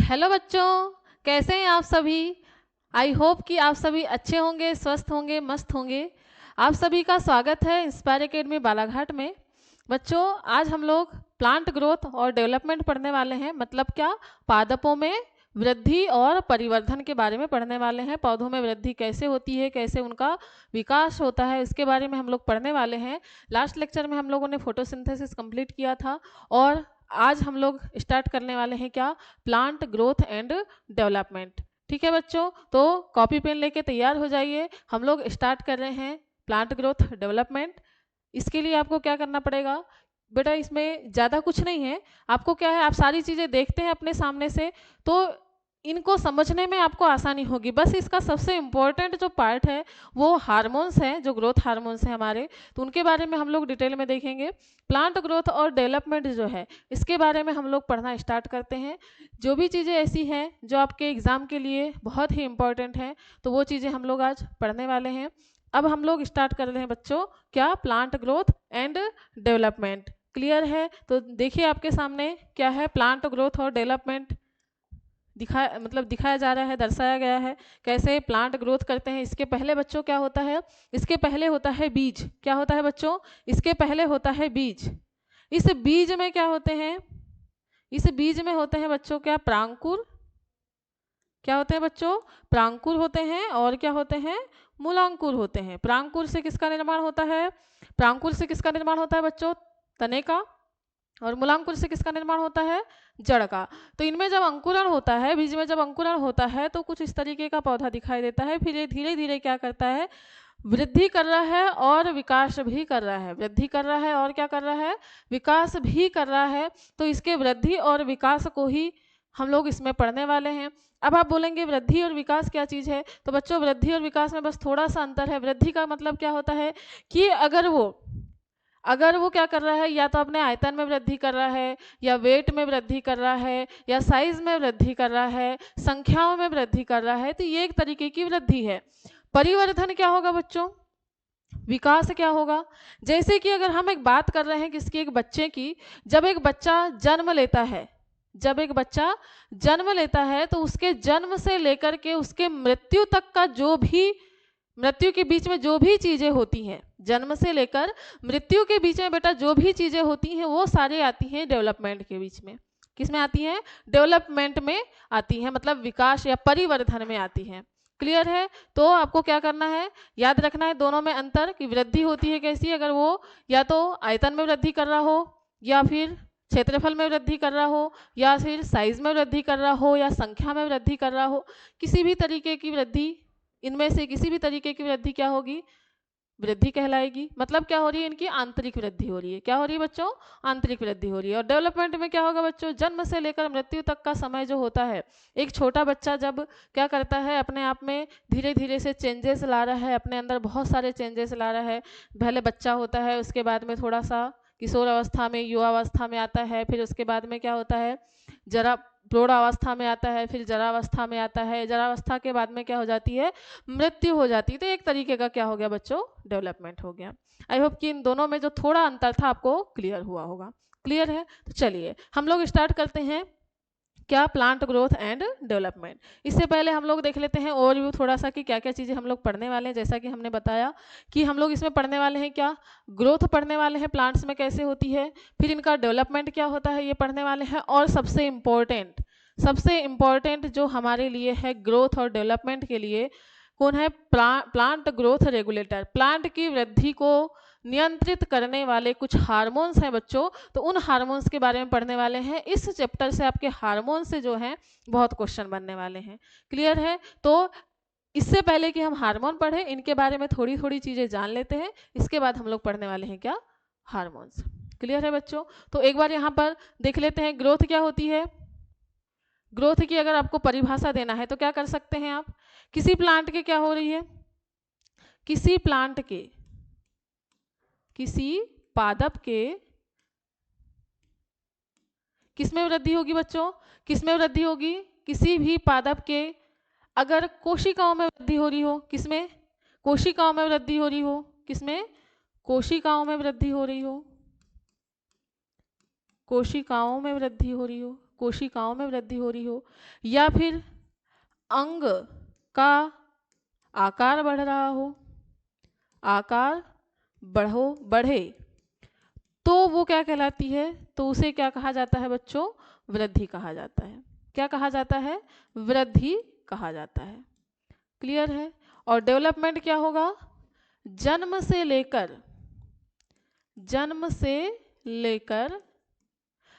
Hello बच्चों, कैसे हैं आप सभी। आई होप कि आप सभी अच्छे होंगे, स्वस्थ होंगे, मस्त होंगे। आप सभी का स्वागत है इंस्पायर एकेडमी बालाघाट में। बच्चों, आज हम लोग प्लांट ग्रोथ और डेवलपमेंट पढ़ने वाले हैं। मतलब क्या, पादपों में वृद्धि और परिवर्धन के बारे में पढ़ने वाले हैं। पौधों में वृद्धि कैसे होती है, कैसे उनका विकास होता है, इसके बारे में हम लोग पढ़ने वाले हैं। लास्ट लेक्चर में हम लोगों ने फोटोसिंथेसिस कंप्लीट किया था और आज हम लोग स्टार्ट करने वाले हैं क्या, प्लांट ग्रोथ एंड डेवलपमेंट। ठीक है बच्चों, तो कॉपी पेन लेके तैयार हो जाइए। हम लोग स्टार्ट कर रहे हैं प्लांट ग्रोथ डेवलपमेंट। इसके लिए आपको क्या करना पड़ेगा बेटा, इसमें ज़्यादा कुछ नहीं है। आपको क्या है, आप सारी चीज़ें देखते हैं अपने सामने से, तो इनको समझने में आपको आसानी होगी। बस इसका सबसे इम्पोर्टेंट जो पार्ट है वो हार्मोन्स हैं, जो ग्रोथ हार्मोन्स हैं हमारे, तो उनके बारे में हम लोग डिटेल में देखेंगे। प्लांट ग्रोथ और डेवलपमेंट जो है, इसके बारे में हम लोग पढ़ना स्टार्ट करते हैं। जो भी चीज़ें ऐसी हैं जो आपके एग्ज़ाम के लिए बहुत ही इम्पोर्टेंट हैं, तो वो चीज़ें हम लोग आज पढ़ने वाले हैं। अब हम लोग स्टार्ट कर रहे हैं बच्चों, क्या, plant growth and development. Clear है? तो देखिए आपके सामने क्या है, प्लांट ग्रोथ और डेवलपमेंट दिखाया जा रहा है, दर्शाया गया है कैसे प्लांट ग्रोथ करते हैं। इसके पहले बच्चों क्या होता है, इसके पहले होता है बीज। क्या होता है बच्चों, इसके पहले होता है बीज। इस बीज में क्या होते हैं, इस बीज में होते हैं बच्चों क्या, प्रांकुर। क्या होते हैं बच्चों, प्रांकुर होते हैं। और क्या होते हैं, मूलांकुर होते हैं। प्रांकुर से किसका निर्माण होता है, प्रांकुर से किसका निर्माण होता है बच्चों, तने का। और मूलांकुर से किसका निर्माण होता है, जड़ का। तो इनमें जब अंकुरण होता है, बीज में जब अंकुरण होता है, तो कुछ इस तरीके का पौधा दिखाई देता है। फिर ये धीरे धीरे क्या करता है, वृद्धि कर रहा है और विकास भी कर रहा है। वृद्धि कर रहा है और क्या कर रहा है, विकास भी कर रहा है। तो इसके वृद्धि और विकास को ही हम लोग इसमें पढ़ने वाले हैं। अब आप बोलेंगे वृद्धि और विकास क्या चीज़ है, तो बच्चों वृद्धि और विकास में बस थोड़ा सा अंतर है। वृद्धि का मतलब क्या होता है कि अगर वो क्या कर रहा है, या तो अपने आयतन में वृद्धि कर रहा है, या वेट में वृद्धि कर रहा है, या साइज में वृद्धि कर रहा है, संख्याओं में वृद्धि कर रहा है, तो ये एक तरीके की वृद्धि है। परिवर्धन क्या होगा बच्चों, विकास क्या होगा। जैसे कि अगर हम एक बात कर रहे हैं किसकी, एक बच्चे की। जब एक बच्चा जन्म लेता है, जब एक बच्चा जन्म लेता है, तो उसके जन्म से लेकर के उसके मृत्यु तक का जो भी, मृत्यु के बीच में जो भी चीजें होती हैं, जन्म से लेकर मृत्यु के बीच में बेटा जो भी चीजें होती हैं, वो सारी आती हैं डेवलपमेंट के बीच में। किस में आती हैं, डेवलपमेंट में आती हैं, मतलब विकास या परिवर्धन में आती हैं। क्लियर है? तो आपको क्या करना है, याद रखना है दोनों में अंतर, कि वृद्धि होती है कैसी, अगर वो या तो आयतन में वृद्धि कर रहा हो, या फिर क्षेत्रफल में वृद्धि कर रहा हो, या फिर साइज में वृद्धि कर रहा हो, या संख्या में वृद्धि कर रहा हो। किसी भी तरीके की वृद्धि, इनमें से किसी भी तरीके की वृद्धि क्या होगी, वृद्धि कहलाएगी। मतलब क्या हो रही है, इनकी आंतरिक वृद्धि हो रही है। क्या हो रही है बच्चों, आंतरिक वृद्धि हो रही है। और डेवलपमेंट में क्या होगा बच्चों, जन्म से लेकर मृत्यु तक का समय जो होता है, एक छोटा बच्चा जब क्या करता है, अपने आप में धीरे धीरे से चेंजेस ला रहा है, अपने अंदर बहुत सारे चेंजेस ला रहा है। पहले बच्चा होता है, उसके बाद में थोड़ा सा किशोर अवस्था में, युवा अवस्था में आता है, फिर उसके बाद में क्या होता है, जरा प्रौढ़ अवस्था में आता है, फिर जरावस्था में आता है। जरावस्था के बाद में क्या हो जाती है, मृत्यु हो जाती है। तो एक तरीके का क्या हो गया बच्चों, डेवलपमेंट हो गया। आई होप कि इन दोनों में जो थोड़ा अंतर था आपको क्लियर हुआ होगा। क्लियर है? तो चलिए हम लोग स्टार्ट करते हैं, क्या, प्लांट ग्रोथ एंड डेवलपमेंट। इससे पहले हम लोग देख लेते हैं ओवरव्यू थोड़ा सा, कि क्या क्या चीज़ें हम लोग पढ़ने वाले हैं। जैसा कि हमने बताया कि हम लोग इसमें पढ़ने वाले हैं क्या, ग्रोथ पढ़ने वाले हैं, प्लांट्स में कैसे होती है, फिर इनका डेवलपमेंट क्या होता है, ये पढ़ने वाले हैं। और सबसे इम्पोर्टेंट जो हमारे लिए है ग्रोथ और डेवलपमेंट के लिए, कौन है, प्लांट ग्रोथ रेगुलेटर। प्लांट की वृद्धि को नियंत्रित करने वाले कुछ हार्मोन्स हैं बच्चों, तो उन हार्मोन्स के बारे में पढ़ने वाले हैं। इस चैप्टर से आपके हार्मोन से जो हैं बहुत क्वेश्चन बनने वाले हैं। क्लियर है? तो इससे पहले कि हम हार्मोन पढ़ें, इनके बारे में थोड़ी थोड़ी चीज़ें जान लेते हैं। इसके बाद हम लोग पढ़ने वाले हैं क्या, हार्मोन्स। क्लियर है बच्चों? तो एक बार यहाँ पर देख लेते हैं ग्रोथ क्या होती है। ग्रोथ की अगर आपको परिभाषा देना है तो क्या कर सकते हैं आप, किसी प्लांट के क्या हो रही है, किसी प्लांट के, किसी पादप के किसमें वृद्धि होगी बच्चों, किसमें वृद्धि होगी, किसी भी पादप के अगर कोशिकाओं में वृद्धि हो रही हो, किसमें, कोशिकाओं में वृद्धि हो रही हो, किसमें, कोशिकाओं में वृद्धि हो रही हो, कोशिकाओं में वृद्धि हो रही हो। कोशिकाओं में वृद्धि हो रही हो, या फिर अंग का आकार बढ़ रहा हो, आकार बढ़े, तो वो क्या कहलाती है, तो उसे क्या कहा जाता है बच्चों, वृद्धि कहा जाता है। क्या कहा जाता है, वृद्धि कहा जाता है। क्लियर है। और डेवलपमेंट क्या होगा, जन्म से लेकर,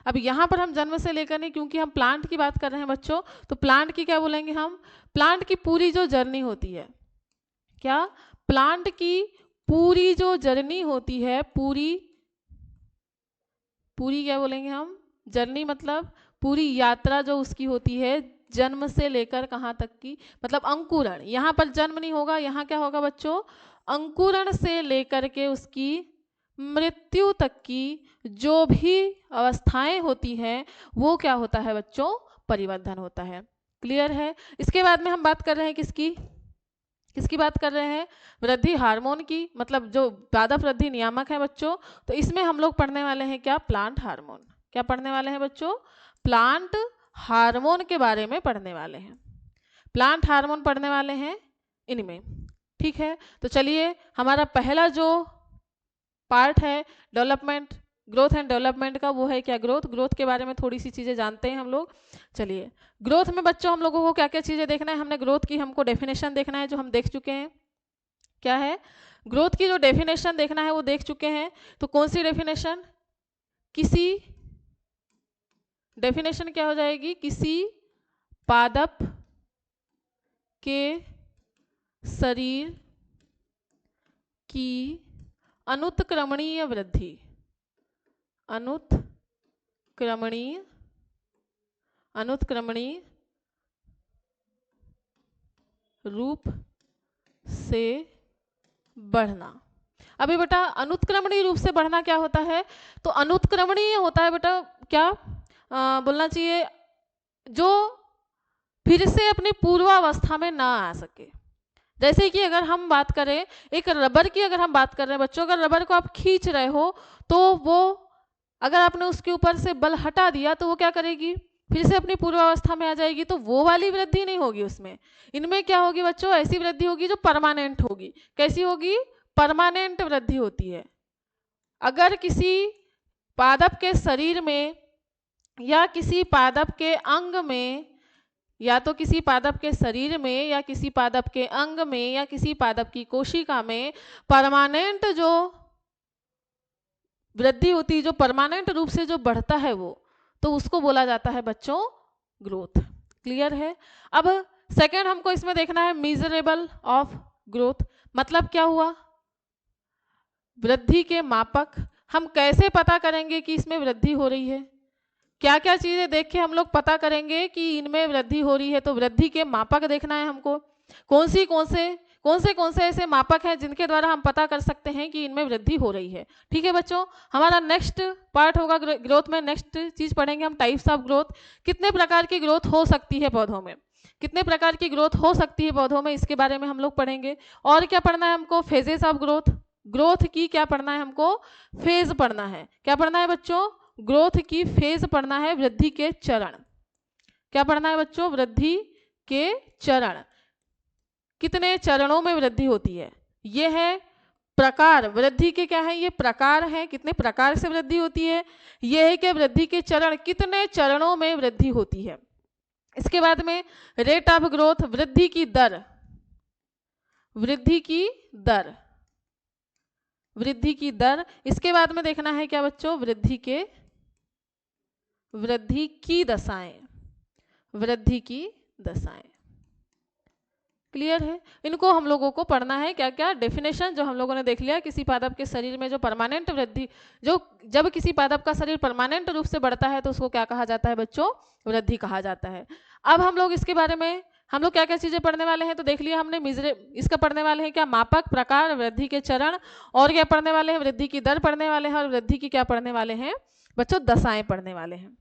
अब यहां पर हम जन्म से लेकर नहीं, क्योंकि हम प्लांट की बात कर रहे हैं बच्चों, तो प्लांट की क्या बोलेंगे हम, प्लांट की पूरी जो जर्नी होती है, क्या, प्लांट की पूरी जो जर्नी होती है, पूरी क्या बोलेंगे हम, जर्नी मतलब पूरी यात्रा जो उसकी होती है, जन्म से लेकर कहाँ तक की, मतलब अंकुरण, यहाँ पर जन्म नहीं होगा, यहाँ क्या होगा बच्चों, अंकुरण से लेकर के उसकी मृत्यु तक की जो भी अवस्थाएं होती हैं, वो क्या होता है बच्चों, परिवर्धन होता है। क्लियर है। इसके बाद में हम बात कर रहे हैं किसकी बात कर रहे हैं, वृद्धि हार्मोन की, मतलब जो पादप वृद्धि नियामक है बच्चों, तो इसमें हम लोग पढ़ने वाले हैं क्या, प्लांट हार्मोन। क्या पढ़ने वाले हैं बच्चों, प्लांट हार्मोन के बारे में पढ़ने वाले हैं, प्लांट हार्मोन पढ़ने वाले हैं इनमें। ठीक है, तो चलिए हमारा पहला जो पार्ट है डेवलपमेंट, ग्रोथ एंड डेवलपमेंट का, वो है क्या, ग्रोथ के बारे में थोड़ी सी चीजें जानते हैं हम लोग। चलिए, ग्रोथ में बच्चों हम लोगों को क्या क्या चीजें देखना है, हमने ग्रोथ की हमको डेफिनेशन देखना है, जो हम देख चुके हैं। क्या है, ग्रोथ की जो डेफिनेशन देखना है वो देख चुके हैं। तो कौन सी डेफिनेशन, डेफिनेशन क्या हो जाएगी, किसी पादप के शरीर की अनुत्क्रमणीय वृद्धि, अनुत्क्रमणीय रूप से बढ़ना। अभी बेटा अनुत्क्रमणीय रूप से बढ़ना क्या होता है, तो अनुत्क्रमणीय होता है बेटा क्या, बोलना चाहिए, जो फिर से अपनी पूर्वावस्था में ना आ सके। जैसे कि अगर हम बात करें एक रबर की, अगर हम बात कर रहे हैं बच्चों, अगर रबर को आप खींच रहे हो, तो वो अगर आपने उसके ऊपर से बल हटा दिया, तो वो क्या करेगी, फिर से अपनी पूर्वावस्था में आ जाएगी, तो वो वाली वृद्धि नहीं होगी उसमें। इनमें क्या होगी बच्चों, ऐसी वृद्धि होगी जो परमानेंट होगी। कैसी होगी, परमानेंट वृद्धि होती है। अगर किसी पादप के शरीर में या किसी पादप के अंग में, या तो किसी पादप के शरीर में या किसी पादप के अंग में या किसी पादप की कोशिका में परमानेंट जो वृद्धि होती है, जो परमानेंट रूप से जो बढ़ता है वो, तो उसको बोला जाता है बच्चों ग्रोथ। क्लियर है। अब सेकंड हमको इसमें देखना है मेजरेबल ऑफ ग्रोथ, मतलब क्या हुआ, वृद्धि के मापक। हम कैसे पता करेंगे कि इसमें वृद्धि हो रही है, क्या क्या चीजें देख के हम लोग पता करेंगे कि इनमें वृद्धि हो रही है, तो वृद्धि के मापक देखना है हमको। कौन से ऐसे मापक हैं जिनके द्वारा हम पता कर सकते हैं कि इनमें वृद्धि हो रही है। ठीक है बच्चों, हमारा नेक्स्ट पार्ट होगा ग्रोथ में, नेक्स्ट चीज पढ़ेंगे हम टाइप्स ऑफ ग्रोथ। कितने प्रकार की ग्रोथ हो सकती है पौधों में, कितने प्रकार की ग्रोथ हो सकती है पौधों में, इसके बारे में हम लोग पढ़ेंगे। और क्या पढ़ना है हमको, फेजेस ऑफ ग्रोथ, ग्रोथ की क्या पढ़ना है हमको, फेज पढ़ना है। क्या पढ़ना है बच्चों, ग्रोथ की फेज पढ़ना है, वृद्धि के चरण। क्या पढ़ना है बच्चों, वृद्धि के चरण, कितने चरणों में वृद्धि होती है, ये है प्रकार। वृद्धि के क्या है, ये प्रकार है, कितने प्रकार से वृद्धि होती है, ये है कि वृद्धि के चरण, कितने चरणों में वृद्धि होती है। इसके बाद में रेट ऑफ ग्रोथ, वृद्धि की दर, वृद्धि की दर। इसके बाद में देखना है क्या बच्चों, वृद्धि की दशाएं। क्लियर है। इनको हम लोगों को पढ़ना है, क्या क्या डेफिनेशन जो हम लोगों ने देख लिया, किसी पादप के शरीर में जो परमानेंट वृद्धि, जो जब किसी पादप का शरीर परमानेंट रूप से बढ़ता है तो उसको क्या कहा जाता है बच्चों, वृद्धि कहा जाता है। अब हम लोग इसके बारे में हम लोग क्या क्या चीजें पढ़ने वाले हैं, तो देख लिया हमने इसका पढ़ने वाले हैं क्या, मापक, प्रकार, वृद्धि के चरण, और क्या पढ़ने वाले हैं, वृद्धि की दर पढ़ने वाले हैं, और वृद्धि की क्या पढ़ने वाले हैं बच्चों, दशाएं पढ़ने वाले हैं।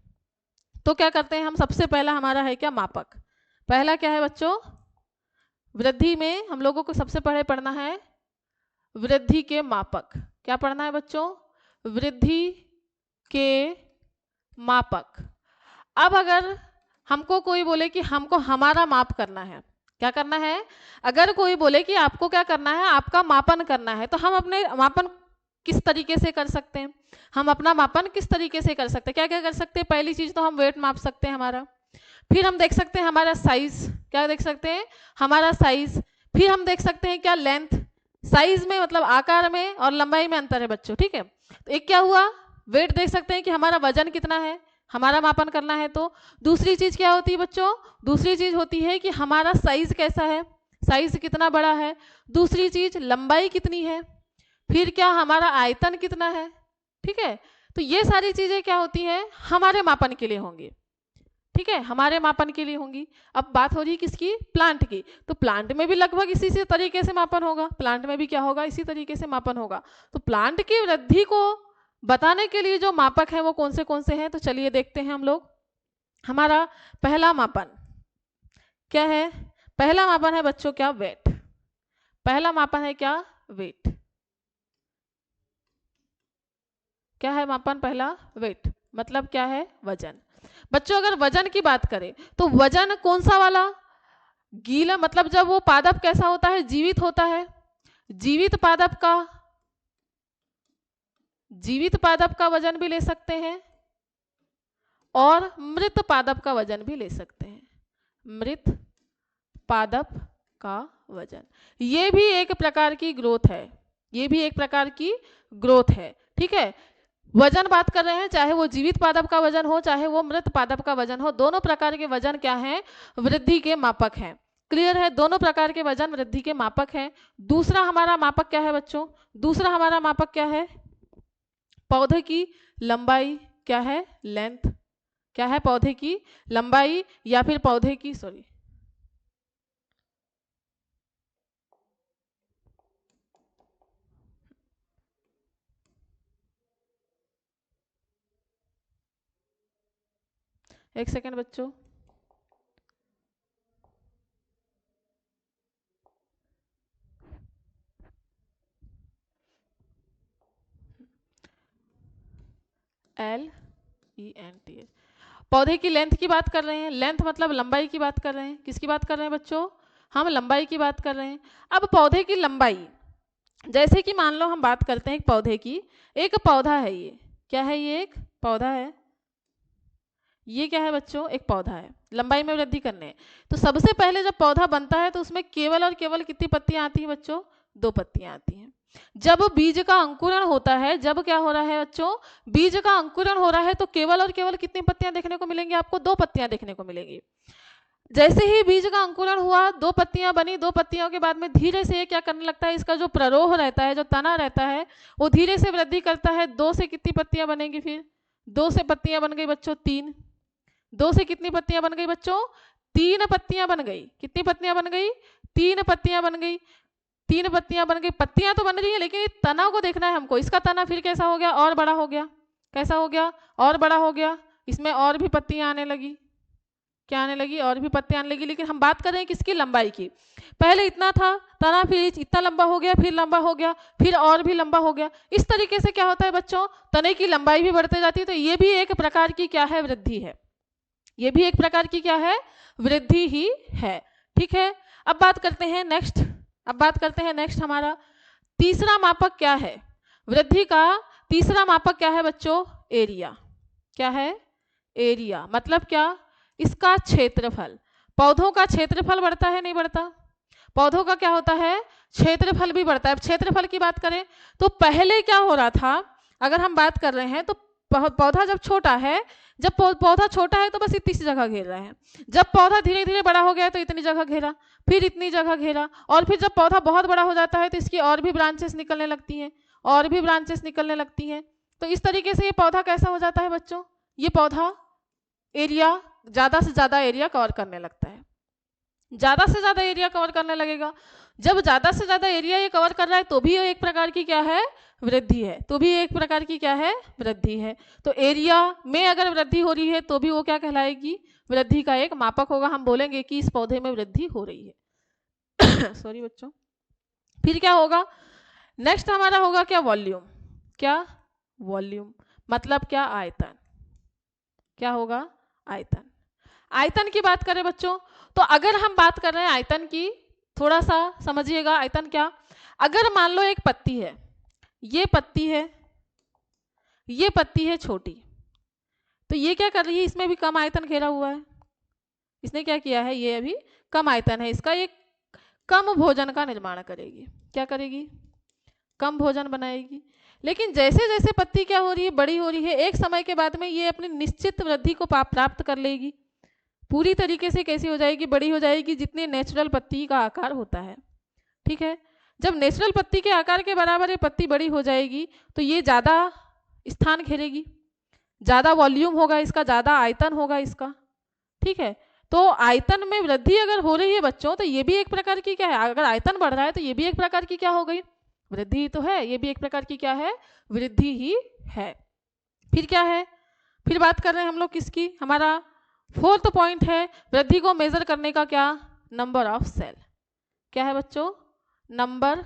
तो क्या करते हैं हम, सबसे पहला हमारा है क्या, मापक। पहला क्या है बच्चों, वृद्धि में हम लोगों को सबसे पहले पढ़ना है वृद्धि के मापक। क्या पढ़ना है बच्चों, वृद्धि के मापक। अब अगर हमको कोई बोले कि हमको हमारा माप करना है, क्या करना है, अगर कोई बोले कि आपको क्या करना है, आपका मापन करना है, तो हम अपने मापन किस तरीके से कर सकते हैं, हम अपना मापन किस तरीके से कर सकते हैं, क्या क्या कर सकते हैं। पहली चीज तो हम वेट माप सकते हैं हमारा, फिर हम देख सकते हैं हमारा साइज, क्या देख सकते हैं, हमारा साइज, फिर हम देख सकते हैं क्या लेंथ, साइज में मतलब आकार में और लंबाई में अंतर है बच्चों, ठीक है। तो एक क्या हुआ, वेट देख सकते हैं कि हमारा वजन कितना है, हमारा मापन करना है। तो दूसरी चीज क्या होती है बच्चों, दूसरी चीज होती है कि हमारा साइज कैसा है, साइज कितना बड़ा है। दूसरी चीज लंबाई कितनी है, फिर क्या हमारा आयतन कितना है, ठीक है। तो ये सारी चीजें क्या होती हैं, हमारे मापन के लिए होंगी, ठीक है, हमारे मापन के लिए होंगी। अब बात हो रही है किसकी, प्लांट की। तो प्लांट में भी लगभग इसी से तरीके से मापन होगा, प्लांट में भी क्या होगा, इसी तरीके से मापन होगा। तो प्लांट की वृद्धि को बताने के लिए जो मापक है वो कौन से हैं, तो चलिए देखते हैं हम लोग। हमारा पहला मापन क्या है, पहला मापन है बच्चों क्या, वेट। पहला मापन है क्या, वेट। क्या है मापन पहला, वेट, मतलब क्या है, वजन। बच्चों अगर वजन की बात करें तो वजन कौन सा वाला, गीला, मतलब जब वो पादप कैसा होता है, जीवित होता है, जीवित पादप का, जीवित पादप का वजन भी ले सकते हैं और मृत पादप का वजन भी ले सकते हैं, मृत पादप का वजन। ये भी एक प्रकार की ग्रोथ है, ये भी एक प्रकार की ग्रोथ है, ठीक है। वजन बात कर रहे हैं, चाहे वो जीवित पादप का वजन हो चाहे वो मृत पादप का वजन हो, दोनों प्रकार के वजन क्या हैं, वृद्धि के मापक हैं। क्लियर है, दोनों प्रकार के वजन वृद्धि के मापक हैं। दूसरा हमारा मापक क्या है बच्चों, दूसरा हमारा मापक क्या है, पौधे की लंबाई, क्या है, लेंथ, क्या है, पौधे की लंबाई या फिर पौधे की, सॉरी, एक सेकेंड बच्चों, LENTH, पौधे की लेंथ की बात कर रहे हैं, लेंथ मतलब लंबाई की बात कर रहे हैं, किसकी बात कर रहे हैं बच्चों, हम लंबाई की बात कर रहे हैं। अब पौधे की लंबाई, जैसे कि मान लो हम बात करते हैं एक पौधे की, एक पौधा है ये, क्या है, ये एक पौधा है, ये क्या है बच्चों, एक पौधा है, लंबाई में वृद्धि करने। तो सबसे पहले जब पौधा बनता है तो उसमें केवल और केवल कितनी पत्तियां आती हैं बच्चों, 2 पत्तियां आती हैं। जब बीज का अंकुरण होता है, जब क्या हो रहा है बच्चों, बीज का अंकुरण हो रहा है, तो केवल और केवल कितनी पत्तियां देखने को मिलेंगी आपको, 2 पत्तियां देखने को मिलेंगी। जैसे ही बीज का अंकुरण हुआ, 2 पत्तियां बनी, 2 पत्तियों के बाद में धीरे से ये क्या करने लगता है, इसका जो प्ररोह रहता है, जो तना रहता है, वो धीरे से वृद्धि करता है। 2 से कितनी पत्तियां बनेंगी, फिर 2 से पत्तियां बन गई बच्चों 3, 2 से कितनी पत्तियां बन गई बच्चों, 3 पत्तियां बन गई, कितनी पत्तियां बन गई, 3 पत्तियां बन गई, 3 पत्तियां बन गई। पत्तियां तो बन रही है लेकिन तना को देखना है हमको, इसका तना फिर कैसा हो गया, और बड़ा हो गया, कैसा हो गया, और बड़ा हो गया, इसमें और भी पत्तियां आने लगी, क्या आने लगी, और भी पत्तियां आने लगी। लेकिन हम बात कर रहे हैं किसकी, लंबाई की। पहले इतना था तना, फिर इतना लंबा हो गया, फिर लंबा हो गया, फिर और भी लंबा हो गया। इस तरीके से क्या होता है बच्चों, तने की लंबाई भी बढ़ते जाती है। तो ये भी एक प्रकार की क्या है, वृद्धि है, ये भी एक प्रकार की क्या है, वृद्धि ही है, ठीक है। अब बात करते हैं नेक्स्ट, अब बात करते हैं नेक्स्ट, हमारा तीसरा मापक क्या है, वृद्धि का तीसरा मापक क्या है बच्चों, एरिया। क्या है, एरिया, मतलब क्या, इसका क्षेत्रफल। पौधों का क्षेत्रफल बढ़ता है, नहीं बढ़ता, पौधों का क्या होता है, क्षेत्रफल भी बढ़ता है। अब क्षेत्रफल की बात करें तो पहले क्या हो रहा था, अगर हम बात कर रहे हैं तो पौधा जब छोटा है, जब पौधा छोटा है तो बस इतनी सी जगह घेर रहा है। जब पौधा धीरे धीरे बड़ा हो गया तो इतनी जगह घेरा, फिर इतनी जगह घेरा, और फिर जब पौधा बहुत बड़ा हो जाता है तो इसकी और भी ब्रांचेस निकलने लगती हैं, और भी ब्रांचेस निकलने लगती हैं। तो इस तरीके से ये पौधा कैसा हो जाता है बच्चों, ये पौधा एरिया, ज़्यादा से ज़्यादा एरिया कवर करने लगता है, ज़्यादा से ज़्यादा एरिया कवर करने लगेगा। जब ज़्यादा से ज़्यादा एरिया ये कवर कर रहा है तो भी एक प्रकार की क्या है, वृद्धि है, तो भी एक प्रकार की क्या है, वृद्धि है। तो एरिया में अगर वृद्धि हो रही है तो भी वो क्या कहलाएगी, वृद्धि का एक मापक होगा। हम बोलेंगे कि इस पौधे में वृद्धि हो रही है सॉरी बच्चों। फिर क्या होगा, नेक्स्ट हमारा होगा क्या, वॉल्यूम। क्या, वॉल्यूम मतलब क्या, आयतन। क्या होगा, आयतन। आयतन की बात करें बच्चों, तो अगर हम बात कर रहे हैं आयतन की, थोड़ा सा समझिएगा आयतन क्या। अगर मान लो एक पत्ती है, ये पत्ती है, ये पत्ती है छोटी, तो ये क्या कर रही है, इसमें भी कम आयतन घेरा हुआ है। इसने क्या किया है, ये अभी कम आयतन है इसका, ये कम भोजन का निर्माण करेगी। क्या करेगी, कम भोजन बनाएगी। लेकिन जैसे जैसे पत्ती क्या हो रही है, बड़ी हो रही है, एक समय के बाद में ये अपनी निश्चित वृद्धि को प्राप्त कर लेगी। पूरी तरीके से कैसी हो जाएगी, बड़ी हो जाएगी, जितनी नेचुरल पत्ती का आकार होता है। ठीक है, जब नेचुरल पत्ती के आकार के बराबर ये पत्ती बड़ी हो जाएगी तो ये ज़्यादा स्थान घेरेगी, ज़्यादा वॉल्यूम होगा इसका, ज़्यादा आयतन होगा इसका। ठीक है, तो आयतन में वृद्धि अगर हो रही है बच्चों, तो ये भी एक प्रकार की क्या है, अगर आयतन बढ़ रहा है तो ये भी एक प्रकार की क्या हो गई, वृद्धि ही तो है। ये भी एक प्रकार की क्या है, वृद्धि ही है। फिर क्या है, फिर बात कर रहे हैं हम लोग किसकी, हमारा फोर्थ पॉइंट है वृद्धि को मेजर करने का, क्या, नंबर ऑफ सेल। क्या है बच्चों, नंबर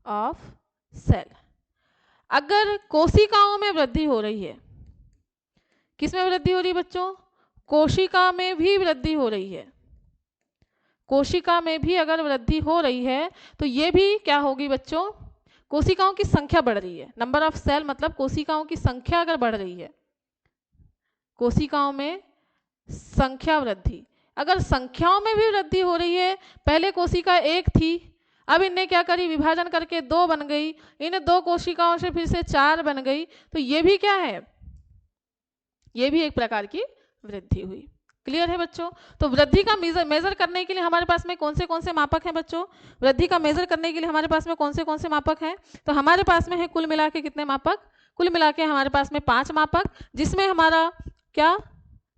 ऑफ सेल। अगर कोशिकाओं में वृद्धि हो रही है, किस में वृद्धि हो रही है बच्चों, कोशिका में भी वृद्धि हो रही है। कोशिका में भी अगर वृद्धि हो रही है तो ये भी क्या होगी बच्चों, कोशिकाओं की संख्या बढ़ रही है। नंबर ऑफ सेल मतलब कोशिकाओं की संख्या अगर बढ़ रही है, कोशिकाओं में संख्या वृद्धि, अगर संख्याओं में भी वृद्धि हो रही है, पहले कोशिका एक थी, अब इनने क्या करी, विभाजन करके दो बन गई, इन दो कोशिकाओं से फिर से चार बन गई, तो ये भी क्या है, ये भी एक प्रकार की वृद्धि हुई। क्लियर है बच्चों। तो वृद्धि का मेजर करने के लिए हमारे पास में कौन से मापक हैं बच्चों, वृद्धि का मेजर करने के लिए हमारे पास में कौन से मापक हैं, तो हमारे पास में है कुल मिला के कितने मापक, कुल मिला के हमारे पास में 5 मापक, जिसमें हमारा क्या,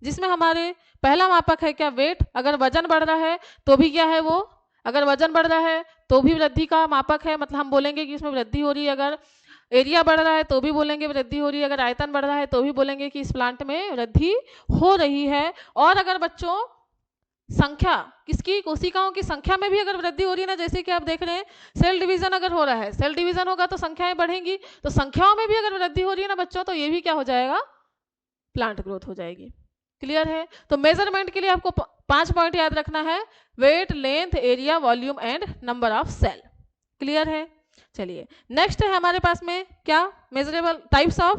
जिसमें हमारे पहला मापक है क्या, वेट। अगर वजन बढ़ रहा है तो भी क्या है वो, अगर वजन बढ़ रहा है तो भी वृद्धि का मापक है, मतलब हम बोलेंगे कि इसमें वृद्धि हो रही है। अगर एरिया बढ़ रहा है तो भी बोलेंगे वृद्धि हो रही है, अगर आयतन बढ़ रहा है तो भी बोलेंगे कि इस प्लांट में वृद्धि हो रही है। और अगर बच्चों संख्या, किसकी, कोशिकाओं की संख्या में भी अगर वृद्धि हो रही है ना, जैसे कि आप देख रहे हैं सेल डिवीजन अगर हो रहा है, सेल डिवीजन होगा तो संख्याएं बढ़ेंगी, तो संख्याओं में भी अगर वृद्धि हो रही है ना बच्चों, तो ये भी क्या हो जाएगा, प्लांट ग्रोथ हो जाएगी। क्लियर है। तो मेजरमेंट के लिए आपको 5 पॉइंट याद रखना है, weight, length, area, volume and number of cell. Clear है। चलिए नेक्स्ट है हमारे पास में क्या, मेजरेबल टाइप्स ऑफ,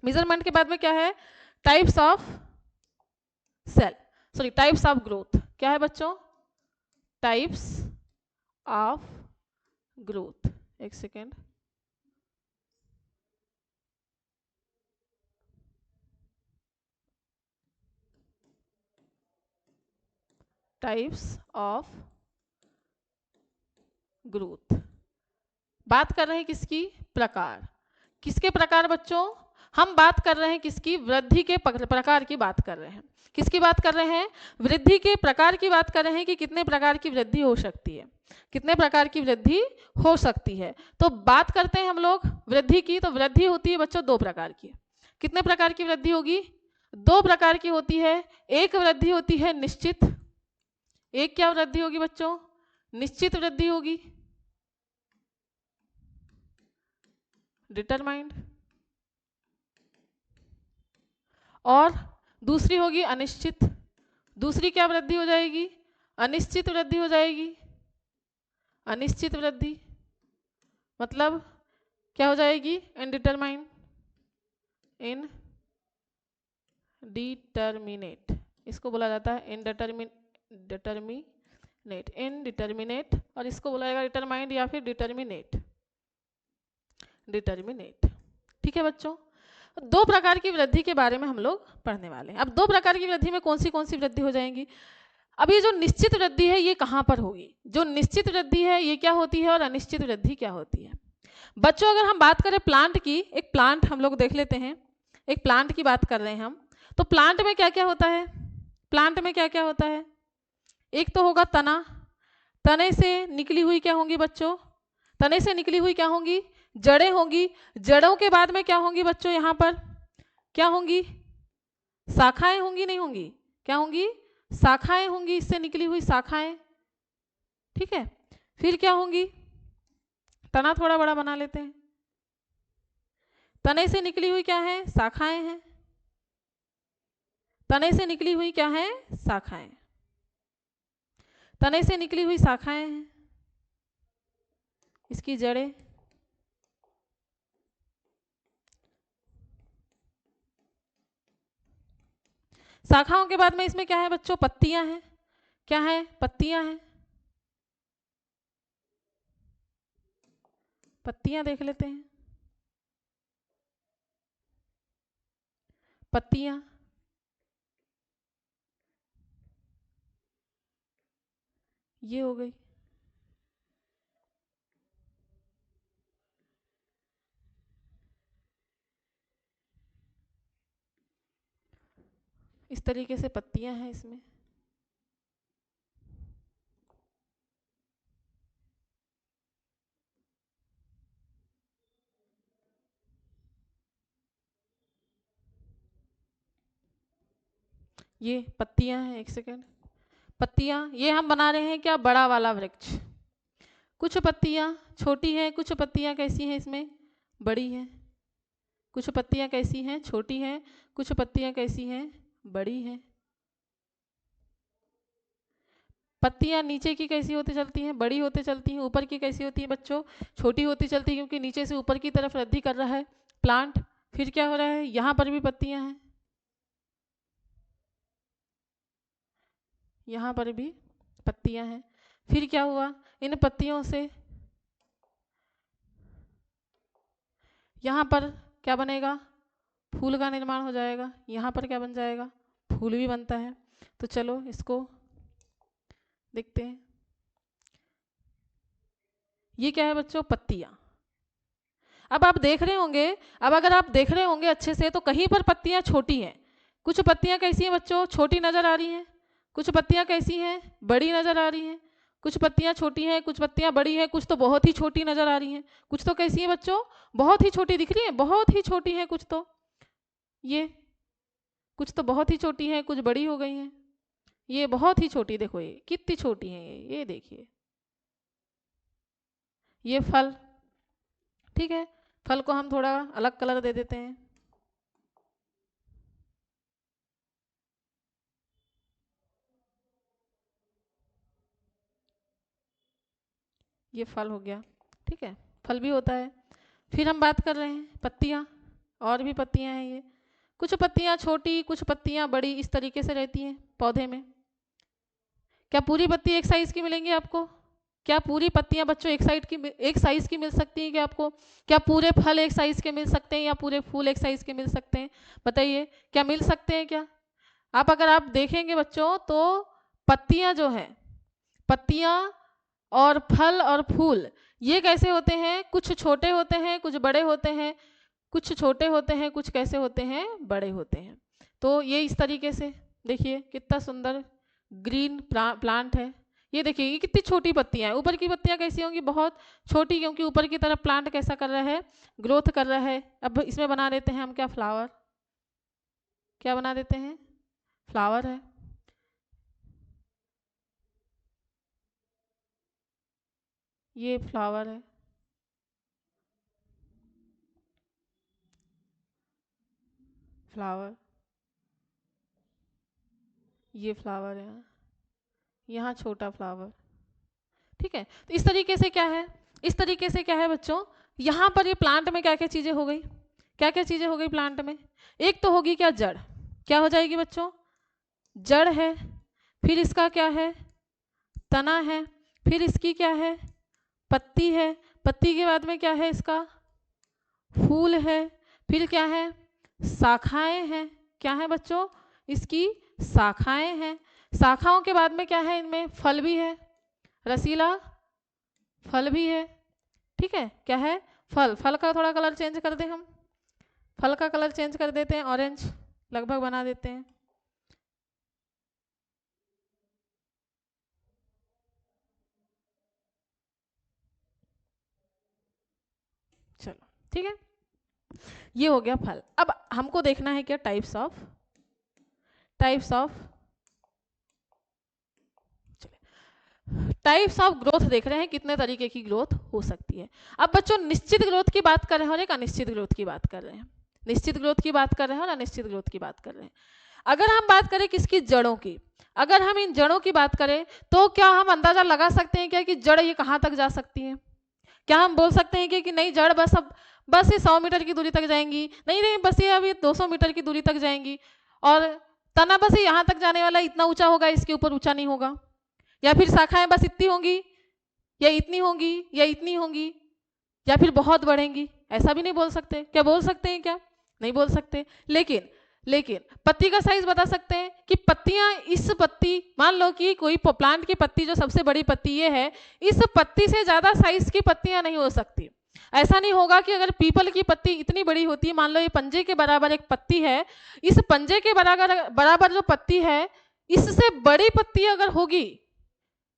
मेजरमेंट के बाद में क्या है, types of cell, sorry types of growth. क्या है बच्चों, टाइप्स ऑफ ग्रोथ। एक सेकेंड, टाइप्स ऑफ ग्रोथ। बात कर रहे हैं किसकी, प्रकार, किसके प्रकार बच्चों, हम बात कर रहे हैं किसकी, वृद्धि के प्रकार की बात कर रहे हैं। किसकी बात कर रहे हैं, वृद्धि के प्रकार की बात कर रहे हैं कि कितने प्रकार की वृद्धि हो सकती है, कितने प्रकार की वृद्धि हो सकती है। तो बात करते हैं हम लोग वृद्धि की, तो वृद्धि होती है बच्चों 2 प्रकार की। कितने प्रकार की वृद्धि होगी, 2 प्रकार की होती है। एक वृद्धि होती है निश्चित, एक क्या वृद्धि होगी बच्चों, निश्चित वृद्धि होगी, डिटरमाइंड, और दूसरी होगी अनिश्चित। दूसरी क्या वृद्धि हो जाएगी, अनिश्चित वृद्धि हो जाएगी। अनिश्चित वृद्धि मतलब क्या हो जाएगी, इनडिटरमाइंड, इनडिटर्मिनेट, इसको बोला जाता है इनडिटर्मिनेट, और इसको बोला जाएगा डिटरमाइंड या फिर डिटर्मिनेट। ठीक है बच्चों, 2 प्रकार की वृद्धि के बारे में हम लोग पढ़ने वाले हैं। अब 2 प्रकार की वृद्धि में कौन सी वृद्धि हो जाएंगी। अब ये जो निश्चित वृद्धि है ये कहाँ पर होगी, जो निश्चित वृद्धि है ये क्या होती है और अनिश्चित वृद्धि क्या होती है। बच्चों अगर हम बात करें प्लांट की, एक प्लांट हम लोग देख लेते हैं, एक प्लांट की बात कर रहे हैं हम, तो प्लांट में क्या क्या होता है, प्लांट में क्या क्या होता है, एक तो होगा तना, तने से निकली हुई क्या होंगी बच्चों, तने से निकली हुई क्या होंगी, जड़ें होंगी। जड़ों के बाद में क्या होंगी बच्चों, यहाँ पर क्या होंगी, शाखाएं होंगी, नहीं होंगी, क्या होंगी, शाखाएं होंगी, इससे निकली हुई शाखाएं। ठीक है, फिर क्या होंगी, तना थोड़ा बड़ा बना लेते हैं, तने से निकली हुई क्या है, शाखाएं हैं। तने से निकली हुई क्या है? शाखाएं। तने से निकली हुई शाखाएं हैं, इसकी जड़ें। शाखाओं के बाद में इसमें क्या है बच्चों? पत्तियां हैं। क्या है? पत्तियां हैं। पत्तियां देख लेते हैं। पत्तियां, ये हो गई। इस तरीके से पत्तियां हैं इसमें। ये पत्तियां हैं, एक सेकेंड। पत्तियां, ये हम बना रहे हैं क्या? बड़ा वाला वृक्ष। कुछ पत्तियां छोटी हैं, कुछ पत्तियां कैसी हैं इसमें? बड़ी हैं। कुछ पत्तियां कैसी हैं? छोटी हैं। कुछ पत्तियां कैसी हैं? बड़ी हैं। पत्तियां नीचे की कैसी होती चलती हैं? बड़ी होती चलती हैं। ऊपर की कैसी होती है बच्चों? छोटी होती चलती है, क्योंकि नीचे से ऊपर की तरफ वृद्धि कर रहा है प्लांट। फिर क्या हो रहा है? यहाँ पर भी पत्तियां हैं, यहाँ पर भी पत्तियां हैं। फिर क्या हुआ? इन पत्तियों से यहाँ पर क्या बनेगा? फूल का निर्माण हो जाएगा। यहाँ पर क्या बन जाएगा? फूल भी बनता है। तो चलो इसको देखते हैं। ये क्या है बच्चों? पत्तियां। अब आप देख रहे होंगे, अब अगर आप देख रहे होंगे अच्छे से, तो कहीं पर पत्तियां छोटी हैं। कुछ पत्तियां कैसी हैं बच्चों? छोटी नजर आ रही हैं। कुछ पत्तियां कैसी हैं? बड़ी नजर आ रही हैं। कुछ पत्तियां छोटी हैं, कुछ पत्तियां बड़ी हैं, कुछ तो बहुत ही छोटी नजर आ रही हैं। कुछ तो कैसी हैं बच्चों? बहुत ही छोटी दिख रही है, बहुत ही छोटी है कुछ तो। ये कुछ तो बहुत ही छोटी हैं, कुछ बड़ी हो गई हैं। ये बहुत ही छोटी, देखो ये कितनी छोटी है। ये देखिए, ये फल। ठीक है, फल को हम थोड़ा अलग कलर दे देते हैं। ये फल हो गया। ठीक है, फल भी होता है। फिर हम बात कर रहे हैं पत्तियां। और भी पत्तियां हैं ये। कुछ पत्तियां छोटी, कुछ पत्तियां बड़ी, इस तरीके से रहती हैं पौधे में। क्या पूरी पत्ती एक साइज की मिलेंगी आपको? क्या पूरी पत्तियां बच्चों एक साइज की मिल सकती हैं क्या आपको? क्या पूरे फल एक साइज के मिल सकते हैं, या पूरे फूल एक साइज के मिल सकते हैं? बताइए, क्या मिल सकते हैं क्या? आप अगर आप देखेंगे बच्चों, तो पत्तियां जो है, पत्तियां और फल और फूल, ये कैसे होते हैं? कुछ छोटे होते हैं, कुछ बड़े होते हैं। कुछ छोटे होते हैं, कुछ कैसे होते हैं? बड़े होते हैं। तो ये इस तरीके से देखिए कितना सुंदर ग्रीन प्लांट है। ये देखिए, ये कितनी छोटी पत्तियां हैं। ऊपर की पत्तियां कैसी होंगी? बहुत छोटी, क्योंकि ऊपर की तरफ प्लांट कैसा कर रहा है? ग्रोथ कर रहा है। अब इसमें बना देते हैं हम क्या? फ्लावर। क्या बना देते हैं? फ्लावर है। ये फ्लावर है। फ्लावर, ये फ्लावर है। यहाँ छोटा फ्लावर। ठीक है, तो इस तरीके से क्या है? इस तरीके से क्या है बच्चों? यहाँ पर ये प्लांट में क्या क्या चीजें हो गई? क्या क्या चीजें हो गई प्लांट में? एक तो होगी क्या? जड़। क्या हो जाएगी बच्चों? जड़ है। फिर इसका क्या है? तना है। फिर इसकी क्या है? पत्ती है। पत्ती के बाद में क्या है? इसका फूल है। फिर क्या है? शाखाएं हैं। क्या है बच्चों? इसकी शाखाएं हैं। शाखाओं के बाद में क्या है? इनमें फल भी है, रसीला फल भी है। ठीक है, क्या है? फल। फल का थोड़ा कलर चेंज कर दें हम। फल का कलर चेंज कर देते हैं, ऑरेंज लगभग बना देते हैं। चलो, ठीक है, ये हो गया फल। अब हमको देखना है क्या? टाइप्स ऑफ ग्रोथ देख रहे हैं, कितने तरीके की ग्रोथ हो सकती है। अब बच्चों निश्चित ग्रोथ की बात कर रहे हैं और एक अनिश्चित ग्रोथ की बात कर रहे हैं। निश्चित ग्रोथ की बात कर रहे हैं और अनिश्चित ग्रोथ की बात कर रहे हैं। अगर हम बात करें किसकी, जड़ों की, अगर हम इन जड़ों की बात करें तो क्या हम अंदाजा लगा सकते हैं क्या कि जड़ ये कहाँ तक जा सकती है? क्या हम बोल सकते हैं कि नहीं जड़ बस ये 100 मीटर की दूरी तक जाएंगी, नहीं नहीं बस ये अभी 200 मीटर की दूरी तक जाएंगी, और तना बस ये यहाँ तक जाने वाला, इतना ऊंचा होगा, इसके ऊपर ऊंचा नहीं होगा, या फिर शाखाएं बस इतनी होंगी या इतनी होंगी या इतनी होंगी, या फिर बहुत बढ़ेंगी? ऐसा भी नहीं बोल सकते। क्या बोल सकते हैं क्या? नहीं बोल सकते। लेकिन पत्ती का साइज बता सकते हैं कि पत्तियां, इस पत्ती, मान लो कि कोई प्लांट की पत्ती जो सबसे बड़ी पत्ती ये है, इस पत्ती से ज्यादा साइज की पत्तियां नहीं हो सकती। ऐसा नहीं होगा कि अगर पीपल की पत्ती इतनी बड़ी होती है, मान लो ये पंजे के बराबर एक पत्ती है, इस पंजे के बराबर जो पत्ती है, इससे बड़ी पत्ती अगर होगी,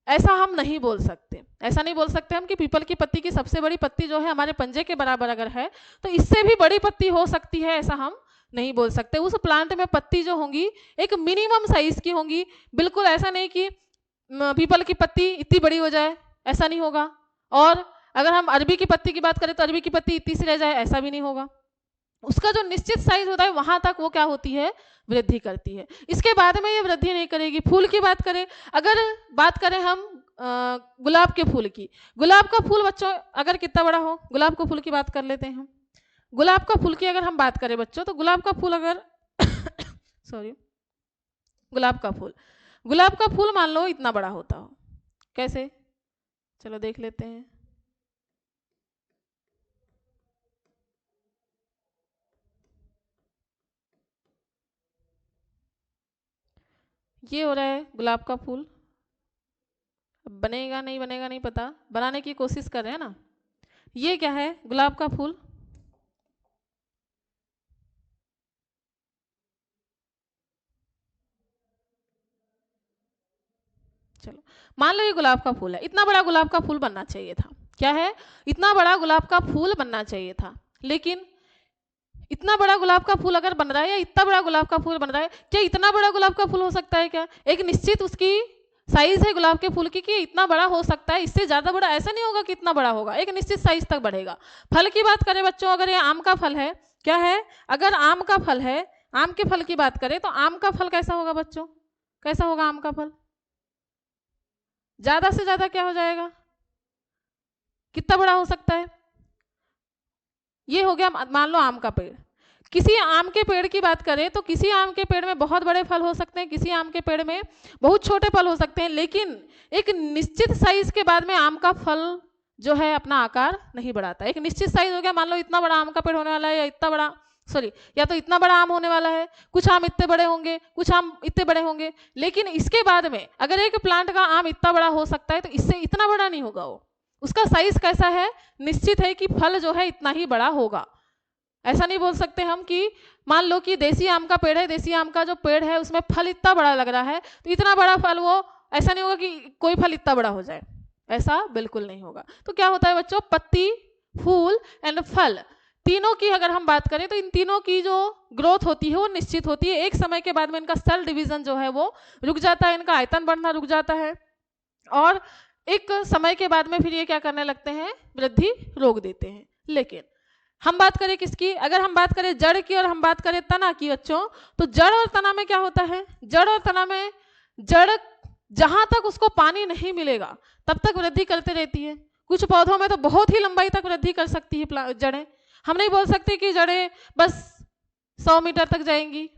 ऐसा हम नहीं बोल सकते। ऐसा नहीं बोल सकते हम कि पीपल की पत्ती की सबसे बड़ी पत्ती जो है हमारे पंजे के बराबर अगर है तो इससे भी बड़ी पत्ती हो सकती है, ऐसा हम नहीं बोल सकते। उस प्लांट में पत्ती जो होंगी एक मिनिमम साइज की होंगी, बिल्कुल ऐसा नहीं कि पीपल की पत्ती इतनी बड़ी हो जाए, ऐसा नहीं होगा। और अगर हम अरबी की पत्ती की बात करें तो अरबी की पत्ती इतनी सी रह जाए, ऐसा भी नहीं होगा। उसका जो निश्चित साइज होता है वहां तक वो क्या होती है, वृद्धि करती है। इसके बाद में ये वृद्धि नहीं करेगी। फूल की बात करें, अगर बात करें हम गुलाब के फूल की, गुलाब का फूल बच्चों अगर कितना बड़ा हो, गुलाब के फूल की बात कर लेते हैं हम। गुलाब का फूल की अगर हम बात करें बच्चों, तो गुलाब का फूल अगर सॉरी गुलाब का फूल मान लो इतना बड़ा होता हो, कैसे, चलो देख लेते हैं। ये हो रहा है गुलाब का फूल, बनेगा नहीं बनेगा नहीं पता, बनाने की कोशिश कर रहे हैं ना। ये क्या है, गुलाब का फूल। चलो मान लो ये गुलाब का फूल है, इतना बड़ा गुलाब का फूल बनना चाहिए था। क्या है, इतना बड़ा गुलाब का फूल बनना चाहिए था। लेकिन इतना बड़ा गुलाब का फूल अगर बन रहा है या इतना बड़ा गुलाब का फूल बन रहा है, क्या इतना बड़ा गुलाब का फूल हो सकता है क्या? एक निश्चित उसकी साइज है गुलाब के फूल की कि इतना बड़ा हो सकता है, इससे ज्यादा बड़ा ऐसा नहीं होगा कि इतना बड़ा होगा, एक निश्चित साइज तक बढ़ेगा। फल की बात करें बच्चों, अगर ये आम का फल है, क्या है, अगर आम का फल है, आम के फल की बात करें तो आम का फल कैसा होगा बच्चों, कैसा होगा आम का फल? ज्यादा से ज्यादा क्या हो जाएगा, कितना बड़ा हो सकता है? ये हो गया मान लो आम का पेड़। किसी आम के पेड़ की बात करें तो किसी आम के पेड़ में बहुत बड़े फल हो सकते हैं, किसी आम के पेड़ में बहुत छोटे फल हो सकते हैं, लेकिन एक निश्चित साइज के बाद में आम का फल जो है अपना आकार नहीं बढ़ाता। एक निश्चित साइज हो गया, मान लो इतना बड़ा आम का पेड़ होने वाला है, या इतना बड़ा या तो इतना बड़ा आम होने वाला है, कुछ आम इतने बड़े होंगे, कुछ आम इतने बड़े होंगे, लेकिन इसके बाद में अगर एक प्लांट का आम इतना बड़ा हो सकता है तो इससे इतना बड़ा नहीं होगा। वो उसका साइज कैसा है, निश्चित है कि फल जो है इतना ही बड़ा होगा। ऐसा नहीं बोल सकते हम कि मान लो कि देसी आम का पेड़ है, देसी आम का जो पेड़ है उसमें फल इतना बड़ा लग रहा है तो इतना बड़ा फल, वो ऐसा नहीं होगा कि कोई फल इतना बड़ा हो जाए, ऐसा बिल्कुल नहीं होगा। तो क्या होता है बच्चों, पत्ती, फूल एंड फल, तीनों की अगर हम बात करें तो इन तीनों की जो ग्रोथ होती है वो निश्चित होती है। एक समय के बाद में इनका सेल डिवीजन जो है वो रुक जाता है, इनका आयतन बढ़ना रुक जाता है, और एक समय के बाद में फिर ये क्या करने लगते हैं, वृद्धि रोक देते हैं। लेकिन हम बात करें किसकी, अगर हम बात करें जड़ की और हम बात करें तना की बच्चों, तो जड़ और तना में क्या होता है, जड़ और तना में जड़ जहां तक उसको पानी नहीं मिलेगा तब तक वृद्धि करते रहती है। कुछ पौधों में तो बहुत ही लंबाई तक वृद्धि कर सकती है जड़ें। हम नहीं बोल सकते कि जड़ें बस 100 मीटर तक जाएंगी,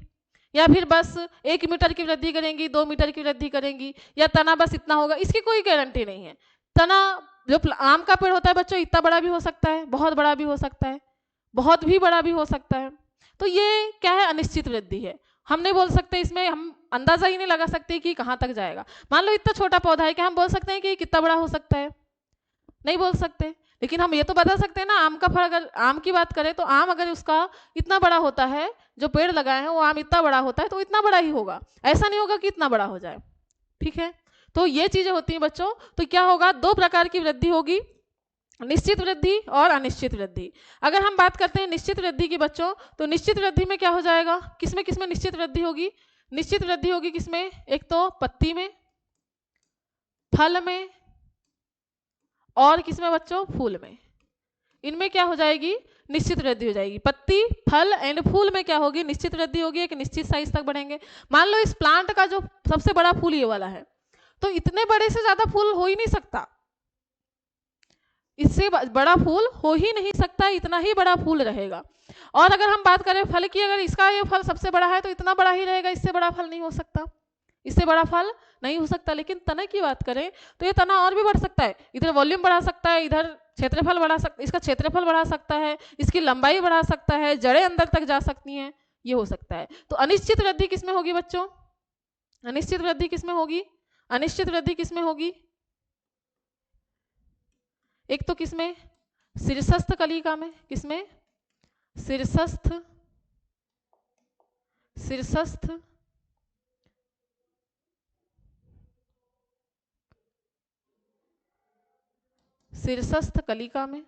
या फिर बस 1 मीटर की वृद्धि करेंगी, 2 मीटर की वृद्धि करेंगी, या तना बस इतना होगा, इसकी कोई गारंटी नहीं है। तना जो आम का पेड़ होता है बच्चों, इतना बड़ा भी हो सकता है, बहुत बड़ा भी हो सकता है, बहुत भी बड़ा भी हो सकता है। तो ये क्या है, अनिश्चित वृद्धि है। हम नहीं बोल सकते, इसमें हम अंदाजा ही नहीं लगा सकते कि कहाँ तक जाएगा। मान लो इतना छोटा पौधा है, क्या हम बोल सकते हैं कि कितना बड़ा हो सकता है? नहीं बोल सकते। लेकिन हम ये तो बता सकते हैं ना, आम का फल, अगर आम की बात करें तो आम अगर उसका इतना बड़ा होता है, जो पेड़ लगाए हैं वो आम इतना बड़ा होता है तो इतना बड़ा ही होगा, ऐसा नहीं होगा कि इतना बड़ा हो जाए। ठीक है, तो ये चीजें होती हैं बच्चों। तो क्या होगा, 2 प्रकार की वृद्धि होगी, निश्चित वृद्धि और अनिश्चित वृद्धि। अगर हम बात करते हैं निश्चित वृद्धि की बच्चों, तो निश्चित वृद्धि में क्या हो जाएगा, किसमें किसमें निश्चित वृद्धि होगी, निश्चित वृद्धि होगी किसमें, एक तो पत्ती में, फल में, और किसमें बच्चों, फूल में। इनमें क्या हो जाएगी, निश्चित वृद्धि हो जाएगी। पत्ती, फल एंड फूल में क्या होगी, निश्चित वृद्धि होगी, एक निश्चित साइज तक बढ़ेंगे। मान लो इस प्लांट का जो सबसे बड़ा फूल ये वाला है, तो इतने बड़े से ज्यादा फूल हो ही नहीं सकता, इससे बड़ा फूल हो ही नहीं सकता, इतना ही बड़ा फूल रहेगा। और अगर हम बात करें फल की, अगर इसका ये फल सबसे बड़ा है तो इतना बड़ा ही रहेगा, इससे बड़ा फल नहीं हो सकता, इससे बड़ा फल नहीं हो सकता। लेकिन तना की बात करें तो ये तना और भी बढ़ सकता है, इधर वॉल्यूम बढ़ा सकता है, इधर क्षेत्रफल बढ़ा सकता, इसका क्षेत्रफल बढ़ा सकता है, इसकी लंबाई बढ़ा सकता है, जड़ें अंदर तक जा सकती हैं, ये हो सकता है। तो अनिश्चित वृद्धि किसमें होगी बच्चों, अनिश्चित वृद्धि किसमें होगी, अनिश्चित वृद्धि किसमें होगी, एक तो किसमें, शीर्षस्थ कलिका में, किसमें, शीर्षस्थ, शीर्षस्थ शीर्षस्थ कलिका में।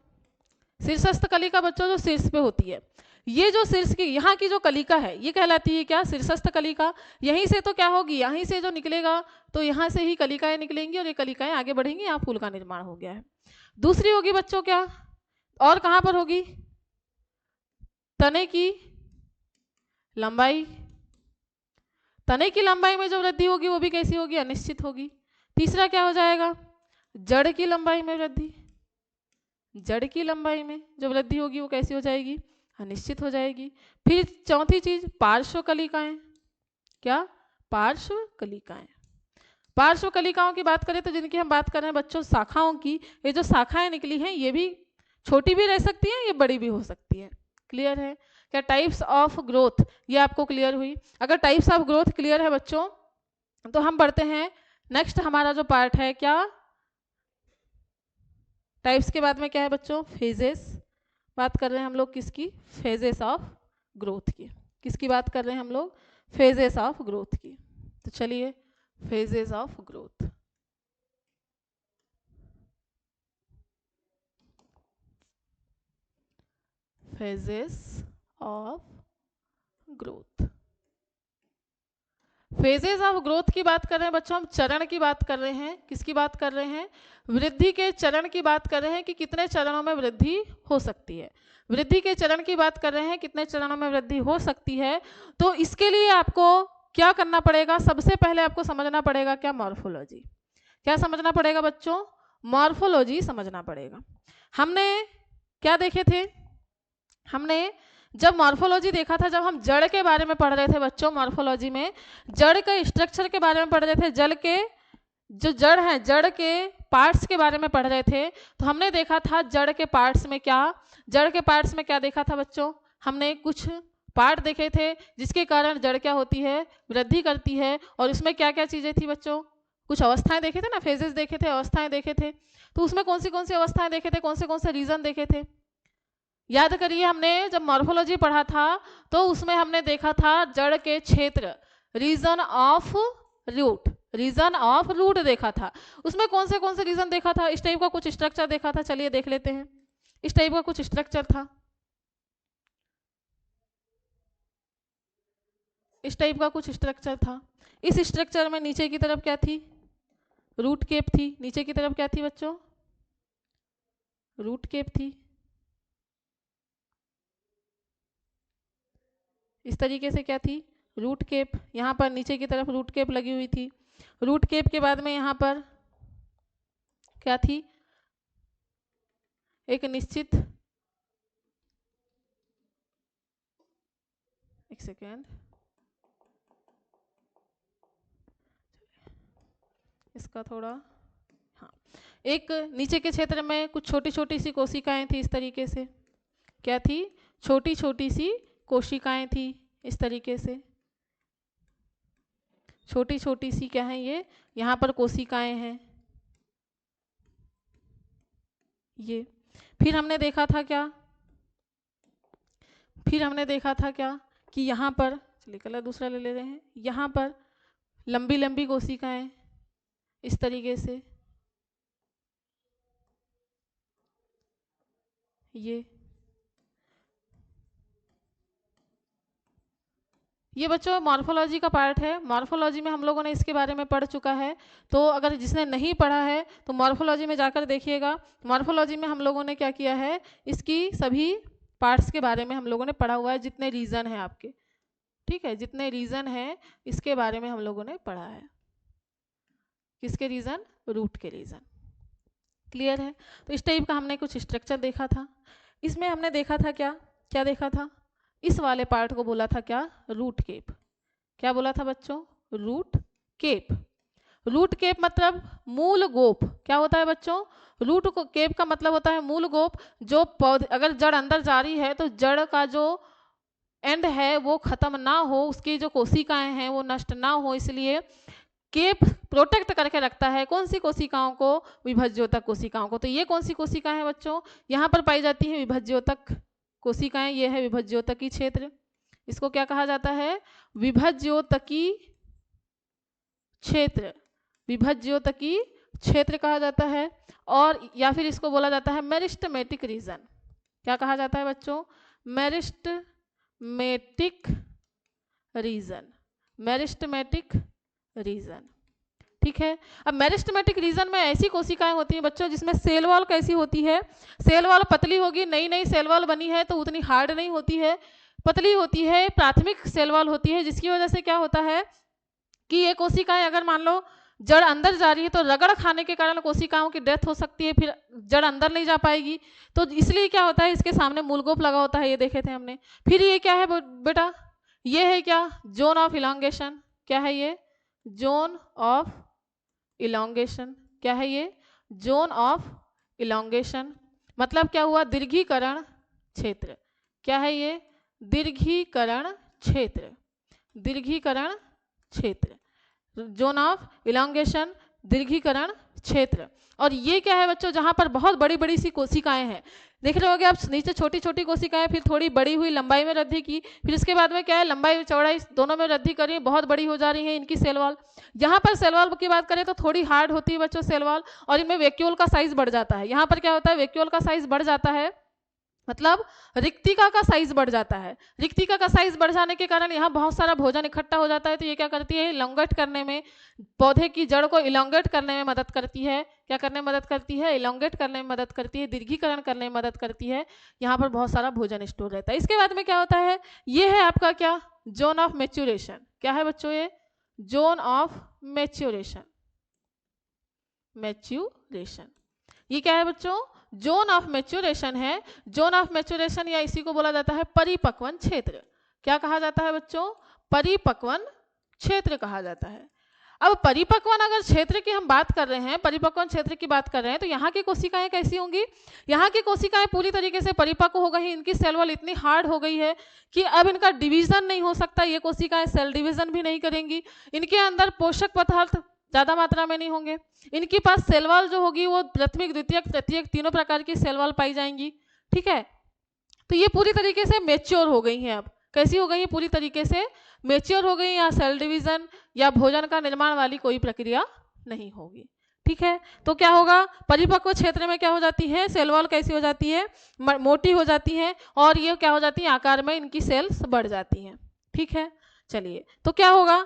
शीर्षस्थ कलिका बच्चों जो शीर्ष पे होती है, ये जो शीर्ष की यहाँ की जो कलिका है ये कहलाती है क्या, शीर्षस्थ कलिका। यहीं से तो क्या होगी, यहीं से जो निकलेगा तो यहाँ से ही कलिकाएं निकलेंगी और ये कलिकाएं आगे बढ़ेंगी, यहाँ फूल का निर्माण हो गया है। दूसरी होगी बच्चों क्या, और कहाँ पर होगी, तने की लंबाई, तने की लंबाई में जो वृद्धि होगी वो भी कैसी होगी, अनिश्चित होगी। तीसरा क्या हो जाएगा, जड़ की लंबाई में वृद्धि, जड़ की लंबाई में जो वृद्धि होगी वो कैसी हो जाएगी, अनिश्चित हो जाएगी। फिर चौथी चीज पार्श्व कलिकाएं, क्या, पार्श्व कलिकाएं। पार्श्व कलिकाओं की बात करें तो जिनकी हम बात कर रहे हैं बच्चों शाखाओं की, ये जो शाखाएं निकली हैं ये भी छोटी भी रह सकती हैं, ये बड़ी भी हो सकती है। क्लियर है क्या, टाइप्स ऑफ ग्रोथ ये आपको क्लियर हुई। अगर टाइप्स ऑफ ग्रोथ क्लियर है बच्चों तो हम बढ़ते हैं नेक्स्ट, हमारा जो पार्ट है क्या, टाइप्स के बाद में क्या है बच्चों, फेजेस। बात कर रहे हैं हम लोग किसकी, फेजेस ऑफ ग्रोथ की, किसकी बात कर रहे हैं हम लोग, फेजेस ऑफ ग्रोथ की। तो चलिए phases of growth, phases of growth. Phases of growth की बात कर रहे हैं बच्चों, हम चरण की बात कर रहे हैं, किसकी बात कर रहे हैं, वृद्धि के चरण की बात कर रहे हैं कि कितने चरणों में वृद्धि हो सकती है। वृद्धि के चरण की बात कर रहे हैं कितने चरणों में वृद्धि हो सकती है। तो इसके लिए आपको क्या करना पड़ेगा, सबसे पहले आपको समझना पड़ेगा क्या, मॉर्फोलॉजी। क्या समझना पड़ेगा बच्चों, मॉर्फोलॉजी समझना पड़ेगा। हमने क्या देखे थे, हमने जब मॉर्फोलॉजी देखा था, जब हम जड़ के बारे में पढ़ रहे थे बच्चों, मॉर्फोलॉजी में जड़ के स्ट्रक्चर के बारे में पढ़ रहे थे, जड़ के जो जड़ है, जड़ के पार्ट्स के बारे में पढ़ रहे थे। तो हमने देखा था जड़ के पार्ट्स में क्या, जड़ के पार्ट्स में क्या देखा था बच्चों, हमने कुछ पार्ट देखे थे जिसके कारण जड़ क्या होती है, वृद्धि करती है। और उसमें क्या क्या चीजें थी बच्चों, कुछ अवस्थाएं देखे थे ना, फेजेस देखे थे, अवस्थाएं देखे थे। तो उसमें कौन सी अवस्थाएं देखे थे, कौन से रीजन देखे थे, याद करिए। हमने जब मॉर्फोलॉजी पढ़ा था तो उसमें हमने देखा था जड़ के क्षेत्र, region of root, region of root देखा था। उसमें कौन से रीजन देखा था, इस टाइप का कुछ स्ट्रक्चर देखा था। चलिए देख लेते हैं, इस टाइप का कुछ स्ट्रक्चर था, इस टाइप का कुछ स्ट्रक्चर था। इस स्ट्रक्चर में नीचे की तरफ क्या थी, रूट केप थी। नीचे की तरफ क्या थी बच्चों, रूट केप थी। इस तरीके से क्या थी, रूट केप। यहाँ पर नीचे की तरफ रूट केप लगी हुई थी। रूट केप के बाद में यहाँ पर क्या थी, एक निश्चित, एक सेकेंड, इसका थोड़ा, हाँ, एक नीचे के क्षेत्र में कुछ छोटी छोटी सी कोशिकाएं थी। इस तरीके से क्या थी, छोटी छोटी सी कोशिकाएं थी। इस तरीके से छोटी छोटी सी क्या है ये, यहाँ पर कोशिकाएं हैं ये। फिर हमने देखा था क्या, फिर हमने देखा था क्या कि यहाँ पर, चलिए कलर दूसरा ले रहे हैं, यहाँ पर लंबी लंबी कोशिकाएं इस तरीके से, ये बच्चों मॉर्फोलॉजी का पार्ट है। मॉर्फोलॉजी में हम लोगों ने इसके बारे में पढ़ चुका है। तो अगर जिसने नहीं पढ़ा है तो मॉर्फोलॉजी में जाकर देखिएगा। मॉर्फोलॉजी में हम लोगों ने क्या किया है, इसकी सभी पार्ट्स के बारे में हम लोगों ने पढ़ा हुआ है, जितने रीजन हैं आपके, ठीक है, जितने रीजन हैं इसके बारे में हम लोगों ने पढ़ा है। किसके रीजन? रूट के रीजन। क्लियर है? तो इस टाइप का हमने कुछ स्ट्रक्चर देखा था। इसमें हमने देखा था क्या क्या देखा था? इस वाले पार्ट को बोला था क्या? Root cap. क्या बोला था बच्चों? Root cap. रूट केप मतलब मूल गोप। क्या होता है बच्चों? रूट को केप का मतलब होता है मूल गोप। जो पौधे, अगर जड़ अंदर जा रही है तो जड़ का जो एंड है वो खत्म ना हो, उसकी जो कोशिकाएं हैं वो नष्ट ना हो, इसलिए केप प्रोटेक्ट करके रखता है। कौन सी कोशिकाओं को? विभज्योतक कोशिकाओं को। तो ये कौन सी कोशिकाएं हैं बच्चों? यहाँ पर पाई जाती है विभज्योतक कोशिकाएं। ये है विभज्योतकी क्षेत्र। इसको क्या कहा जाता है? विभज्योतकी क्षेत्र। विभज्योतकी क्षेत्र कहा जाता है। और या फिर इसको बोला जाता है मेरिस्टेमेटिक रीजन। क्या कहा जाता है बच्चों? Meristematic reason. मेरिस्टेमेटिक रीजन, ठीक है। अब मेरिस्टेमेटिक रीजन में ऐसी कोशिकाएं होती हैं बच्चों जिसमें सेल वॉल कैसी होती है? सेल वॉल पतली होगी। नई नई सेल वॉल बनी है तो उतनी हार्ड नहीं होती है, पतली होती है, प्राथमिक सेल वॉल होती है, जिसकी वजह से क्या होता है कि ये कोशिकाएं अगर मान लो जड़ अंदर जा रही है तो रगड़ खाने के कारण कोशिकाओं की डेथ हो सकती है, फिर जड़ अंदर नहीं जा पाएगी। तो इसलिए क्या होता है, इसके सामने मूलगोप लगा होता है, ये देखे थे हमने। फिर ये क्या है बेटा? ये है क्या? Zone of elongation. क्या है ये? Zone of elongation. क्या है ये? Zone of elongation. मतलब क्या हुआ? दीर्घीकरण क्षेत्र। क्या है ये? दीर्घीकरण क्षेत्र। दीर्घीकरण क्षेत्र, जोन ऑफ इलांगेशन, दीर्घीकरण क्षेत्र। और ये क्या है बच्चों? जहां पर बहुत बड़ी बड़ी सी कोशिकाएं हैं। देख रहे होगे आप, नीचे छोटी छोटी कोशिकाएं, फिर थोड़ी बड़ी हुई, लंबाई में वृद्धि की, फिर इसके बाद में क्या है, लंबाई चौड़ाई दोनों में वृद्धि करी, बहुत बड़ी हो जा रही है इनकी सेल वॉल। यहाँ पर सेल वॉल की बात करें तो थोड़ी हार्ड होती है बच्चों सेल वॉल, और इनमें वैक्यूल का साइज बढ़ जाता है। यहाँ पर क्या होता है? वैक्यूल का साइज बढ़ जाता है, मतलब रिक्तिका का साइज बढ़ जाता है। रिक्तिका का साइज बढ़ जाने के कारण यहाँ बहुत सारा भोजन इकट्ठा हो जाता है। तो ये क्या करती है? इलोंगेट करने में, पौधे की जड़ को इलोंगेट करने में मदद करती है। क्या करने में मदद करती है? इलोंगेट करने में मदद करती है, दीर्घीकरण करने में मदद करती है। यहाँ पर बहुत सारा भोजन स्टोर रहता है। इसके बाद में क्या होता है? ये है आपका क्या? Zone of maturation. क्या है बच्चों ये? Zone of maturation. मैच्योरेशन, ये क्या है बच्चों? जोन ऑफ मैच्योरेशन है। जोन ऑफ मैच्योरेशन या इसी को बोला जाता है परिपक्वन क्षेत्र। क्या कहा जाता है बच्चों? परिपक्वन क्षेत्र कहा जाता है। अब परिपक्वन अगर क्षेत्र की हम बात कर रहे हैं, परिपक्वन क्षेत्र की बात कर रहे हैं, तो यहाँ की कोशिकाएं कैसी होंगी? यहाँ की कोशिकाएं पूरी तरीके से परिपक्व हो गई। इनकी सेल वॉल इतनी हार्ड हो गई है कि अब इनका डिवीजन नहीं हो सकता। ये कोशिकाएं सेल डिवीजन भी नहीं करेंगी। इनके अंदर पोषक पदार्थ ज्यादा मात्रा में नहीं होंगे। इनके पास सेल वॉल जो होगी वो प्राथमिक, द्वितीयक, तृतीयक तीनों प्रकार की सेल वॉल पाई जाएंगी, ठीक है। तो ये पूरी तरीके से मेच्योर हो गई हैं। अब कैसी हो गई है? पूरी तरीके से मेच्योर हो गई। यहाँ सेल डिवीजन या भोजन का निर्माण वाली कोई प्रक्रिया नहीं होगी, ठीक है। तो क्या होगा? परिपक्व क्षेत्र में क्या हो जाती है? सेल वॉल कैसी हो जाती है? मोटी हो जाती है, और ये क्या हो जाती है? आकार में इनकी सेल्स बढ़ जाती हैं, ठीक है। चलिए, तो क्या होगा?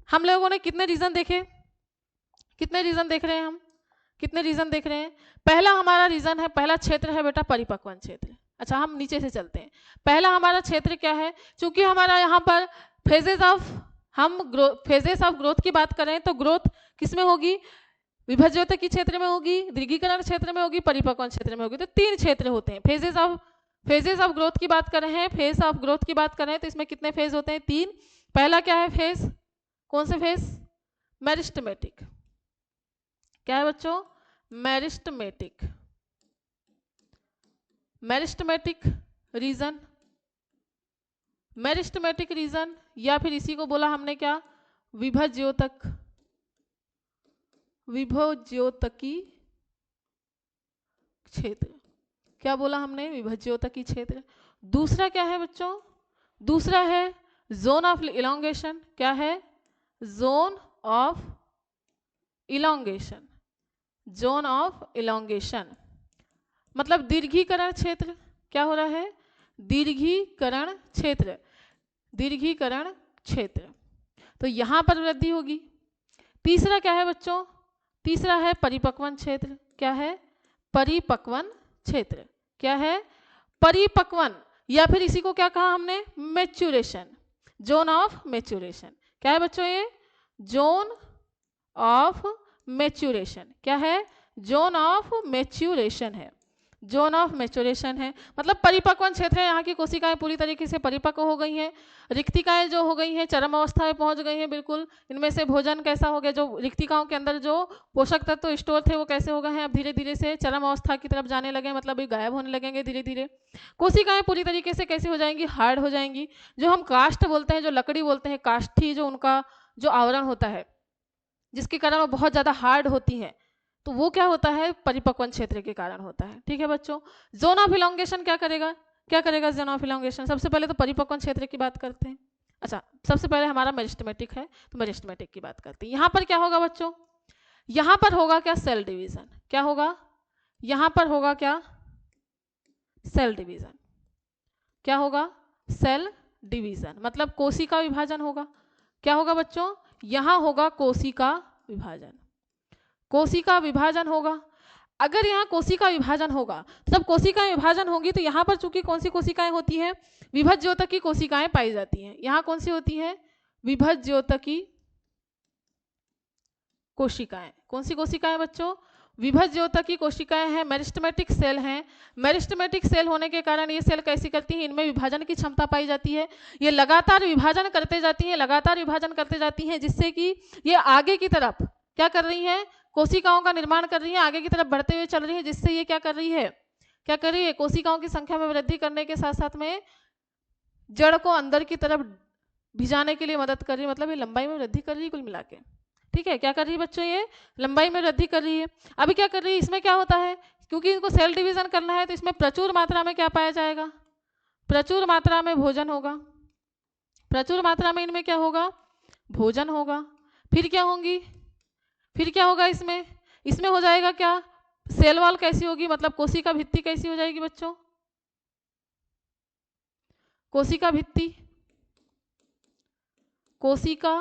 हम लोगों ने कितने रीजन देखे? कितने रीजन देख रहे हैं हम? कितने रीजन देख रहे हैं? पहला हमारा रीजन है, पहला क्षेत्र है बेटा परिपक्वन क्षेत्र। अच्छा, हम नीचे से चलते हैं। पहला हमारा क्षेत्र क्या है? चूंकि हमारा यहाँ पर फेजेस ऑफ, हम फेजेस ऑफ ग्रोथ की बात करें तो ग्रोथ किस में होगी? विभज्योतकी क्षेत्र में होगी, दीर्घीकरण क्षेत्र में होगी, परिपक्वन क्षेत्र में होगी। तो तीन क्षेत्र होते हैं। फेजेस ऑफ ग्रोथ की बात कर रहे हैं, फेज ऑफ ग्रोथ की बात कर रहे हैं, तो इसमें कितने फेज होते हैं? तीन। पहला क्या है फेज? कौन से फेज? मेरिस्टेमेटिक। क्या है बच्चों? Meristematic. Meristematic reason, meristematic reason, या फिर इसी को बोला हमने क्या? विभज्योतक, विभज्योतकी क्षेत्र। क्या बोला हमने? विभज्योतकी क्षेत्र। दूसरा क्या है बच्चों? दूसरा है जोन ऑफ इलोंगेशन। क्या है? Zone of elongation. Zone of elongation मतलब दीर्घीकरण क्षेत्र। क्या हो रहा है? दीर्घीकरण क्षेत्र। दीर्घीकरण क्षेत्र, तो यहां पर वृद्धि होगी। तीसरा क्या है बच्चों? तीसरा है परिपक्वन क्षेत्र। क्या है? परिपक्वन क्षेत्र। क्या है? परिपक्वन। या फिर इसी को क्या कहा हमने, मैच्योरेशन, जोन ऑफ मैच्योरेशन। क्या है बच्चों ये, जोन ऑफ मैच्योरेशन। क्या है, जोन ऑफ मैच्योरेशन है, जोन ऑफ मैच्योरेशन है, मतलब परिपक्वन क्षेत्र है। यहाँ की कोशिकाएं पूरी तरीके से परिपक्व हो गई हैं, रिक्तिकाएं जो हो गई हैं चरम अवस्था में पहुंच गई हैं बिल्कुल। इनमें से भोजन कैसा हो गया, जो रिक्तिकाओं के अंदर जो पोषक तत्व स्टोर थे वो कैसे हो गए हैं, अब धीरे धीरे से चरम अवस्था की तरफ जाने लगे, मतलब ये गायब होने लगेंगे धीरे धीरे। कोशिकाएं पूरी तरीके से कैसी हो जाएंगी, हार्ड हो जाएंगी। जो हम काष्ठ बोलते हैं, जो लकड़ी बोलते हैं, काष्ठी जो उनका जो आवरण होता है जिसके कारण वो बहुत ज़्यादा हार्ड होती हैं, तो वो क्या होता है, परिपक्वन क्षेत्र के कारण होता है। ठीक है बच्चों, जोन ऑफ इलोंगेशन क्या करेगा, क्या करेगा जोन ऑफ इलोंगेशन, सबसे पहले तो परिपक्वन क्षेत्र की बात करते हैं। अच्छा, सबसे पहले हमारा मेरिस्टेमेटिक है, तो मेरिस्टेमेटिक की बात करते हैं। यहाँ पर क्या होगा बच्चों, यहाँ पर होगा क्या, सेल डिवीजन। क्या होगा, यहाँ पर होगा क्या, सेल डिवीजन। क्या होगा, सेल डिवीजन, मतलब कोशिका विभाजन होगा। क्या होगा बच्चों, यहाँ होगा कोशिका विभाजन, कोशिका विभाजन होगा। अगर यहाँ कोशिका विभाजन होगा, जब कोशिका विभाजन होगी तो यहाँ पर चूंकि कौन सी कोशिकाएं होती हैं, विभज्योतकी कोशिकाएं पाई जाती हैं। यहाँ कौन सी होती है, विभज्योतकी कोशिकाएं। कौन सी कोशिकाएं बच्चों, विभज्योतकी कोशिकाएं हैं, मेरिस्टेमेटिक सेल हैं। मेरिस्टेमेटिक सेल होने के कारण ये सेल कैसी करती हैं, इनमें विभाजन की क्षमता पाई जाती है। ये लगातार विभाजन करते जाती हैं, लगातार विभाजन करते जाती हैं, जिससे कि ये आगे की तरफ क्या कर रही हैं, कोशिकाओं का निर्माण कर रही है, आगे की तरफ बढ़ते हुए चल रही है, जिससे ये क्या कर रही है, क्या कर रही है, कोशिकाओं की संख्या में वृद्धि करने के साथ साथ में जड़ को अंदर की तरफ भिजाने के लिए मदद कर रही है, मतलब ये लंबाई में वृद्धि कर रही है कुल मिला के। ठीक है, क्या कर रही है बच्चों, ये लंबाई में वृद्धि कर रही है। अभी क्या कर रही है, इसमें क्या होता है, क्योंकि इनको सेल डिवीजन करना है, तो इसमें प्रचुर मात्रा में क्या पाया जाएगा, प्रचुर मात्रा में भोजन होगा, प्रचुर मात्रा में इनमें क्या होगा, भोजन होगा। फिर क्या होंगी, फिर क्या होगा इसमें, इसमें हो जाएगा क्या, सेल वॉल कैसी होगी, मतलब कोशिका भित्ति कैसी हो जाएगी बच्चों, कोशिका भित्ति, कोशिका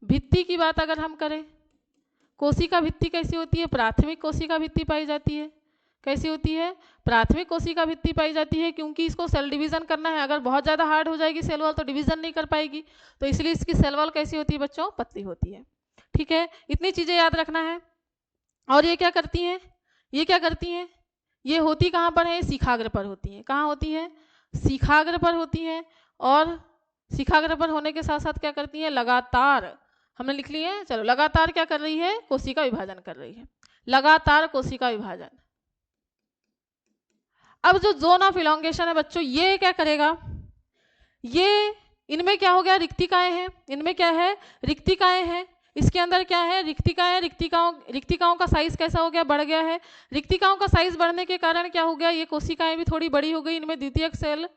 भित्ति की बात अगर हम करें, कोशिका भित्ति कैसी होती है, प्राथमिक कोशिका भित्ति पाई जाती है। कैसी होती है, प्राथमिक कोशिका भित्ति पाई जाती है, क्योंकि इसको सेल डिवीजन करना है। अगर बहुत ज़्यादा हार्ड हो जाएगी सेल वॉल तो डिवीजन नहीं कर पाएगी, तो इसलिए इसकी सेल वॉल कैसी होती है बच्चों, पतली होती है। ठीक है, इतनी चीज़ें याद रखना है। और ये क्या करती हैं, ये क्या करती हैं, ये होती कहाँ पर है, शिखाग्र पर होती हैं। कहाँ होती है, शिखाग्र पर होती हैं। और शिखाग्र पर होने के साथ साथ क्या करती हैं, लगातार, हमने लिख ली है, चलो, लगातार क्या कर रही है, कोशिका विभाजन कर रही है, लगातार कोशिका विभाजन। अब जो जोन ऑफ इलोंगेशन है बच्चों, ये क्या करेगा, ये इनमें क्या हो गया, रिक्तिकाएं हैं, इनमें क्या है, रिक्तिकाएं हैं। इसके अंदर क्या है, रिक्तिकाएं, रिक्तिकाओं का साइज कैसा हो गया, बढ़ गया है। रिक्तिकाओं का साइज बढ़ने के कारण क्या हो गया, ये कोशिकाएं भी थोड़ी बड़ी हो गई, इनमें द्वितीयक सेल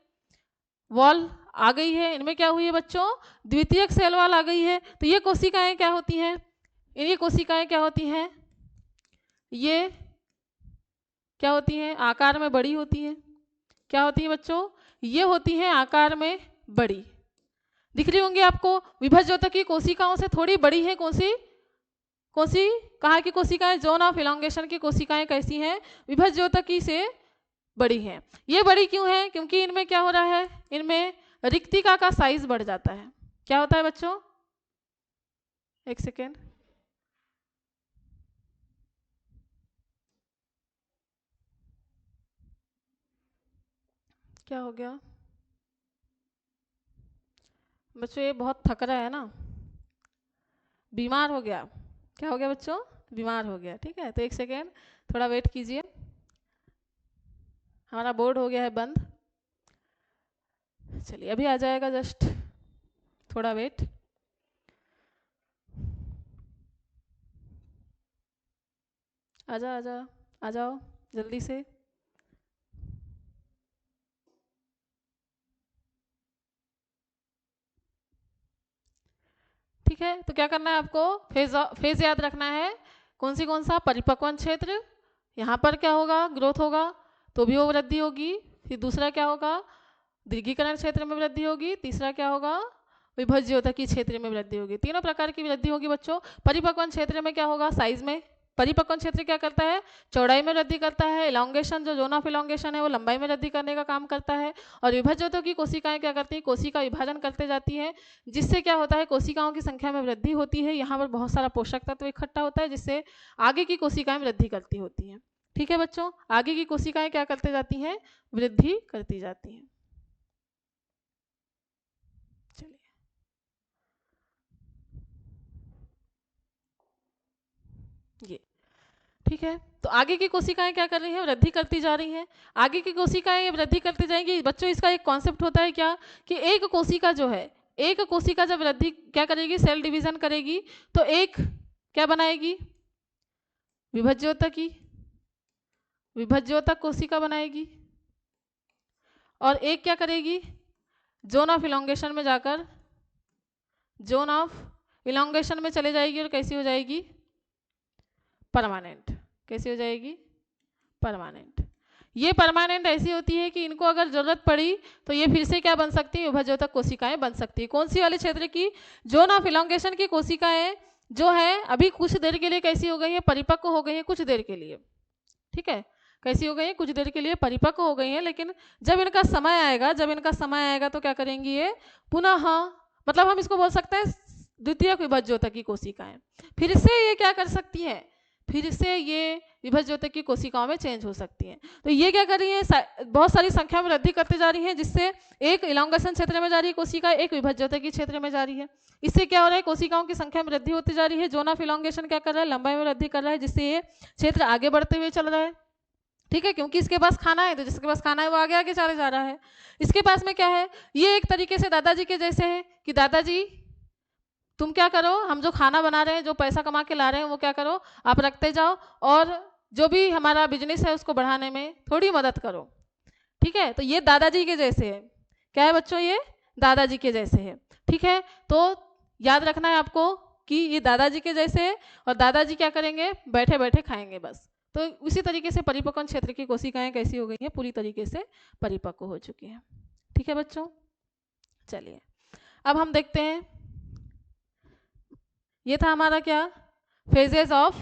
वॉल आ गई है। इनमें क्या हुई है बच्चों, द्वितीयक सेल वॉल आ गई है। तो ये कोशिकाएं क्या होती हैं, ये कोशिकाएं क्या होती हैं, ये क्या होती हैं, आकार में बड़ी होती हैं। क्या होती है बच्चों, ये होती हैं आकार में बड़ी, दिख रही होंगी आपको। विभज्योतकी कोशिकाओं से थोड़ी बड़ी है, कौन सी, कौन सी, कहाँ की कोशिकाएं, जोन ऑफ इलोंगेशन की कोशिकाएं कैसी हैं, विभज्योतकी से बड़ी हैं। ये बड़ी क्यों है, क्योंकि इनमें क्या हो रहा है, इनमें रिक्तिका का साइज बढ़ जाता है। क्या होता है बच्चों, एक सेकेंड, क्या हो गया बच्चों, ये बहुत थक रहा है ना, बीमार हो गया। क्या हो गया बच्चों, बीमार हो गया। ठीक है, तो एक सेकेंड थोड़ा वेट कीजिए, हमारा बोर्ड हो गया है बंद। चलिए अभी आ जाएगा, जस्ट थोड़ा वेट। आजा आजा आ जाओ जल्दी से। ठीक है, तो क्या करना है आपको, फेज याद रखना है। कौन सा, परिपक्वन क्षेत्र, यहाँ पर क्या होगा, ग्रोथ होगा तो भी वो वृद्धि होगी। फिर दूसरा क्या होगा, दीर्घीकरण क्षेत्र में वृद्धि होगी। तीसरा क्या होगा, विभज्योतकी क्षेत्र में वृद्धि होगी। तीनों प्रकार की वृद्धि होगी बच्चों। परिपक्वन क्षेत्र में क्या होगा, साइज में परिपक्वन क्षेत्र क्या करता है, चौड़ाई में वृद्धि करता है। इलांगेशन, जो जोन ऑफ इलांगेशन है वो लंबाई में वृद्धि करने का काम करता है। और विभाज्योतों की कोशिकाएं क्या करती हैं, कोशिका विभाजन करते जाती है, जिससे क्या होता है, कोशिकाओं की संख्या में वृद्धि होती है। यहाँ पर बहुत सारा पोषक तत्व इकट्ठा होता है, जिससे आगे की कोशिकाएं वृद्धि करती होती हैं। ठीक है बच्चों, आगे की कोशिकाएं क्या करते जाती हैं, वृद्धि करती जाती हैं। ये ठीक है, तो आगे की कोशिकाएं क्या कर रही हैं, वृद्धि करती जा रही हैं। आगे की कोशिकाएं वृद्धि करती जाएंगी बच्चों। इसका एक कॉन्सेप्ट होता है क्या, कि एक कोशिका जो है, एक कोशिका जब वृद्धि क्या करेगी, सेल डिवीजन करेगी, तो एक क्या बनाएगी, विभाज्योतक, विभाज्योतक कोशिका बनाएगी। और एक क्या करेगी, जोन ऑफ इलांगेशन में जाकर, जोन ऑफ इलांगेशन में चले जाएगी और कैसी हो जाएगी, परमानेंट। कैसी हो जाएगी, परमानेंट। ये परमानेंट ऐसी होती है कि इनको अगर जरूरत पड़ी तो ये फिर से क्या बन सकती है, विभाज्योतक कोशिकाएं बन सकती है। कौन सी वाले क्षेत्र की, जोन ऑफ इलांगेशन की कोशिकाएं जो है अभी कुछ देर के लिए कैसी हो गई है, परिपक्व हो गई है कुछ देर के लिए। ठीक है, कैसी हो गई है, कुछ देर के लिए परिपक्व हो गई है। लेकिन जब इनका समय आएगा, जब इनका समय आएगा तो क्या करेंगी ये, पुनः, मतलब हम इसको बोल सकते हैं द्वितीयक विभाज्योतक की कोशिकाएं, फिर से ये क्या कर सकती है, फिर से ये विभाज्योतक की कोशिकाओं में चेंज हो सकती हैं। तो ये क्या कर रही है, बहुत सारी संख्या में वृद्धि करते जा रही है, जिससे एक इलांगेशन क्षेत्र में जा रही है कोशिका, एक विभाज्योतक की क्षेत्र में जा रही है। इससे क्या हो रहा है, कोशिकाओं की संख्या में वृद्धि होती जा रही है। जोन ऑफ इलांगेशन क्या कर रहा है, लंबाई में वृद्धि कर रहा है, जिससे ये क्षेत्र आगे बढ़ते हुए चल रहा है। ठीक है, क्योंकि इसके पास खाना है, तो जिसके पास खाना है वो आगे आगे चले जा रहा है। इसके पास में क्या है, ये एक तरीके से दादाजी के जैसे है, कि दादाजी तुम क्या करो, हम जो खाना बना रहे हैं, जो पैसा कमा के ला रहे हैं, वो क्या करो, आप रखते जाओ, और जो भी हमारा बिजनेस है उसको बढ़ाने में थोड़ी मदद करो। ठीक है, तो ये दादाजी के जैसे है। क्या है बच्चों, ये दादाजी के जैसे है। ठीक है, तो याद रखना है आपको कि ये दादाजी के जैसे है, और दादाजी क्या करेंगे, बैठे बैठे खाएंगे बस। तो उसी तरीके से परिपक्वन क्षेत्र की कोशिकाएं कैसी हो गई हैं, पूरी तरीके से परिपक्व हो चुकी हैं। ठीक है बच्चों, चलिए अब हम देखते हैं, ये था हमारा क्या, phases of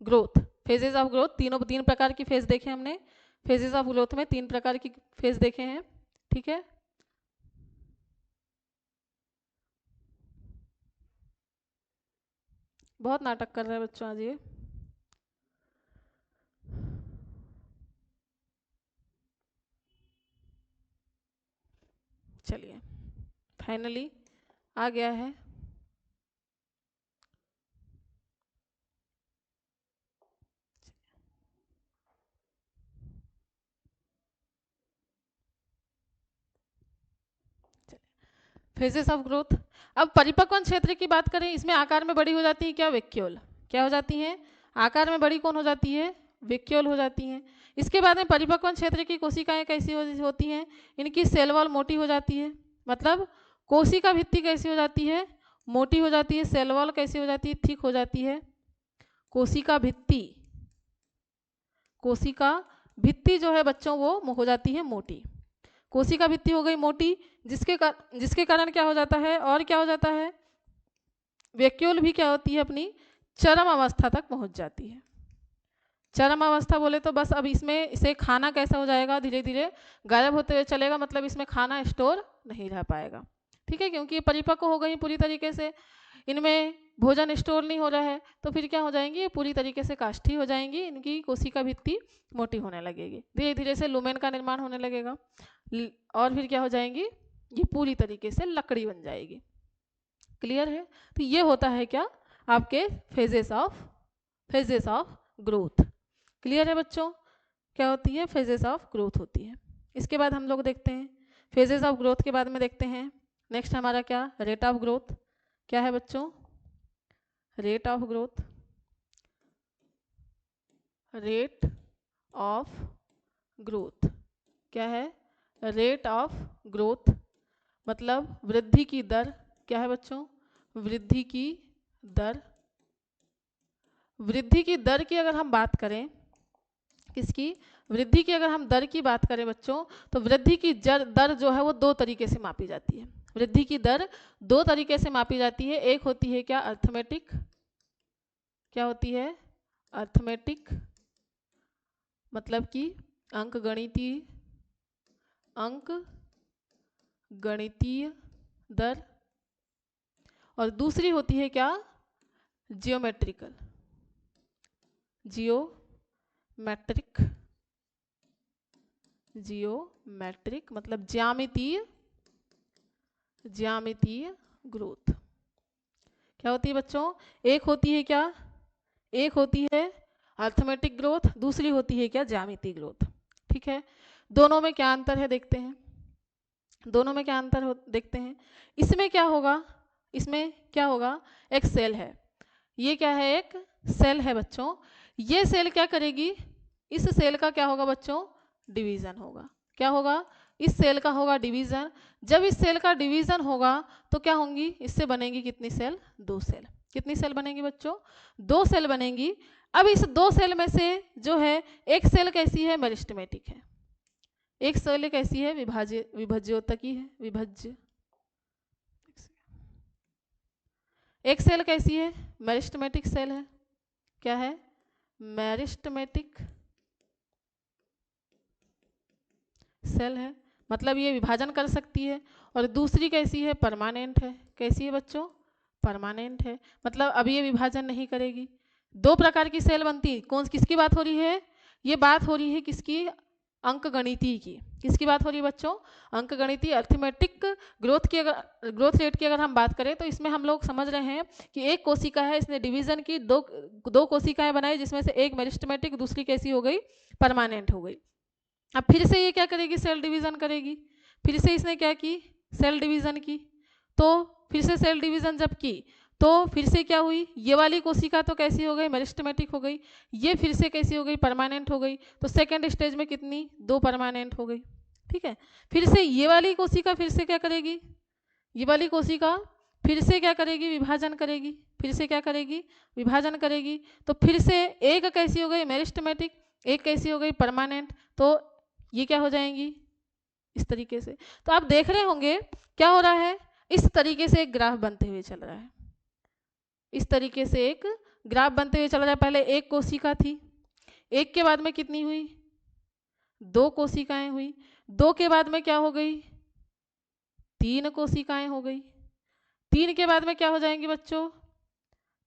growth. Phases of growth, तीन प्रकार की फेज देखे हमने। फेजेस ऑफ ग्रोथ में 3 प्रकार की फेज देखे हैं। ठीक है, बहुत नाटक कर रहे हैं बच्चों आज ये। चलिए फाइनली आ गया है। Phases of growth. अब परिपक्वन क्षेत्र की बात करें, इसमें आकार में बड़ी हो जाती है क्या, वैक्यूल। क्या हो जाती है, आकार में बड़ी कौन हो जाती है, वैक्यूल हो जाती हैं। इसके बाद में परिपक्वन क्षेत्र की कोशिकाएं कैसी होती हैं, इनकी सेल वॉल मोटी हो जाती है। मतलब कोशिका भित्ति कैसी हो जाती है, मोटी हो जाती है। सेल वॉल कैसी हो जाती है, थिक हो जाती है। कोशिका भित्ति, कोशिका भित्ति जो है बच्चों वो हो जाती है मोटी। कोशिका भित्ति हो गई मोटी, जिसके कारण क्या हो जाता है, और क्या हो जाता है, वैक्यूल भी क्या होती है, अपनी चरम अवस्था तक पहुंच जाती है। चरम अवस्था बोले तो बस अब इसमें इसे खाना कैसा हो जाएगा, धीरे धीरे गायब होते हुए चलेगा। मतलब इसमें खाना स्टोर नहीं रह पाएगा। ठीक है, क्योंकि ये परिपक्व हो गई पूरी तरीके से, इनमें भोजन स्टोर नहीं हो रहा है, तो फिर क्या हो जाएंगी, ये पूरी तरीके से काष्ठी हो जाएंगी। इनकी कोशिका भित्ति मोटी होने लगेगी, धीरे धीरे से लुमेन का निर्माण होने लगेगा, और फिर क्या हो जाएंगी, ये पूरी तरीके से लकड़ी बन जाएगी। क्लियर है, तो ये होता है क्या, आपके फेजेस ऑफ ग्रोथ। क्लियर है बच्चों, क्या होती है, फेजेस ऑफ ग्रोथ होती है। इसके बाद हम लोग देखते हैं, फेजेस ऑफ ग्रोथ के बाद में देखते हैं नेक्स्ट हमारा क्या, रेट ऑफ ग्रोथ। क्या है बच्चों, rate of growth. Rate of growth क्या है, रेट ऑफ ग्रोथ मतलब वृद्धि की दर। क्या है बच्चों, वृद्धि की दर। वृद्धि की दर की अगर हम बात करें, किसकी, वृद्धि की अगर हम दर की बात करें बच्चों, तो वृद्धि की दर जो है वो 2 तरीके से मापी जाती है। वृद्धि की दर 2 तरीके से मापी जाती है। एक होती है क्या, अर्थमेटिक। क्या होती है, अर्थमेटिक मतलब कि अंक गणितीय दर, और दूसरी होती है क्या, जियोमेट्रिकल, जियोमेट्रिक, जियोमेट्रिक मतलब ज्यामितीय ग्रोथ। क्या होती है बच्चों, एक होती है क्या, एक होती है अर्थमेटिक ग्रोथ, दूसरी होती है क्या, ज्यामितीय ग्रोथ। ठीक है, दोनों में क्या अंतर है देखते हैं, दोनों में क्या अंतर हो देखते हैं। इसमें क्या होगा, इसमें क्या होगा, एक सेल है, ये क्या है, एक सेल है बच्चों, ये सेल क्या करेगी, इस सेल का क्या होगा बच्चों, डिवीजन होगा। क्या होगा, इस सेल का होगा डिवीजन। जब इस सेल का डिवीजन होगा तो क्या होंगी, इससे बनेगी कितनी सेल, दो सेल। कितनी सेल बनेगी बच्चों, दो सेल बनेगी। अब इस दो सेल में से जो है एक सेल कैसी है, मेरिस्टेमेटिक है, एक सेल कैसी है, विभाज्योतकी है, विभाज्य। एक सेल कैसी है, मेरिस्टेमेटिक सेल है, क्या है, मेरिस्टेमेटिक सेल है, मतलब ये विभाजन कर सकती है। और दूसरी कैसी है, परमानेंट है, कैसी है बच्चों, परमानेंट है, मतलब अब ये विभाजन नहीं करेगी। दो प्रकार की सेल बनती है, कौन किसकी बात हो रही है, ये बात हो रही है किसकी, अंकगणितीय की। किसकी बात हो रही है बच्चों, अंकगणितीय। अर्थमेटिक ग्रोथ की, अगर ग्रोथ रेट की अगर हम बात करें तो इसमें हम लोग समझ रहे हैं कि एक कोशिका है, इसने डिवीजन की, दो कोशिकाएं बनाई, जिसमें से एक मेरिस्टेमेटिक, दूसरी कैसी हो गई, परमानेंट हो गई। अब फिर से ये क्या करेगी, सेल डिवीजन करेगी, फिर से इसने क्या की, सेल डिवीजन की, तो फिर से सेल डिवीजन जब की तो फिर से क्या हुई, ये वाली कोशिका तो कैसी हो गई, मेरिस्टेमेटिक हो गई, ये फिर से कैसी हो गई, परमानेंट हो गई। तो सेकेंड स्टेज में कितनी, दो परमानेंट हो गई। ठीक है, फिर से ये वाली कोशिका फिर से क्या करेगी, ये वाली कोशिका फिर से क्या करेगी, विभाजन करेगी, फिर से क्या करेगी, विभाजन करेगी। तो फिर से एक कैसी हो गई, मेरिस्टेमेटिक, एक कैसी हो गई, परमानेंट। तो ये क्या हो जाएंगी, इस तरीके से। तो आप देख रहे होंगे क्या हो रहा है, इस तरीके से एक ग्राफ बनते हुए चल रहा है, इस तरीके से एक ग्राफ बनते हुए चल रहा है। पहले एक कोशिका थी, एक के बाद में कितनी हुई, दो कोशिकाएं हुई, दो के बाद में क्या हो गई, तीन कोशिकाएं हो गई, तीन के बाद में क्या हो जाएंगी बच्चों,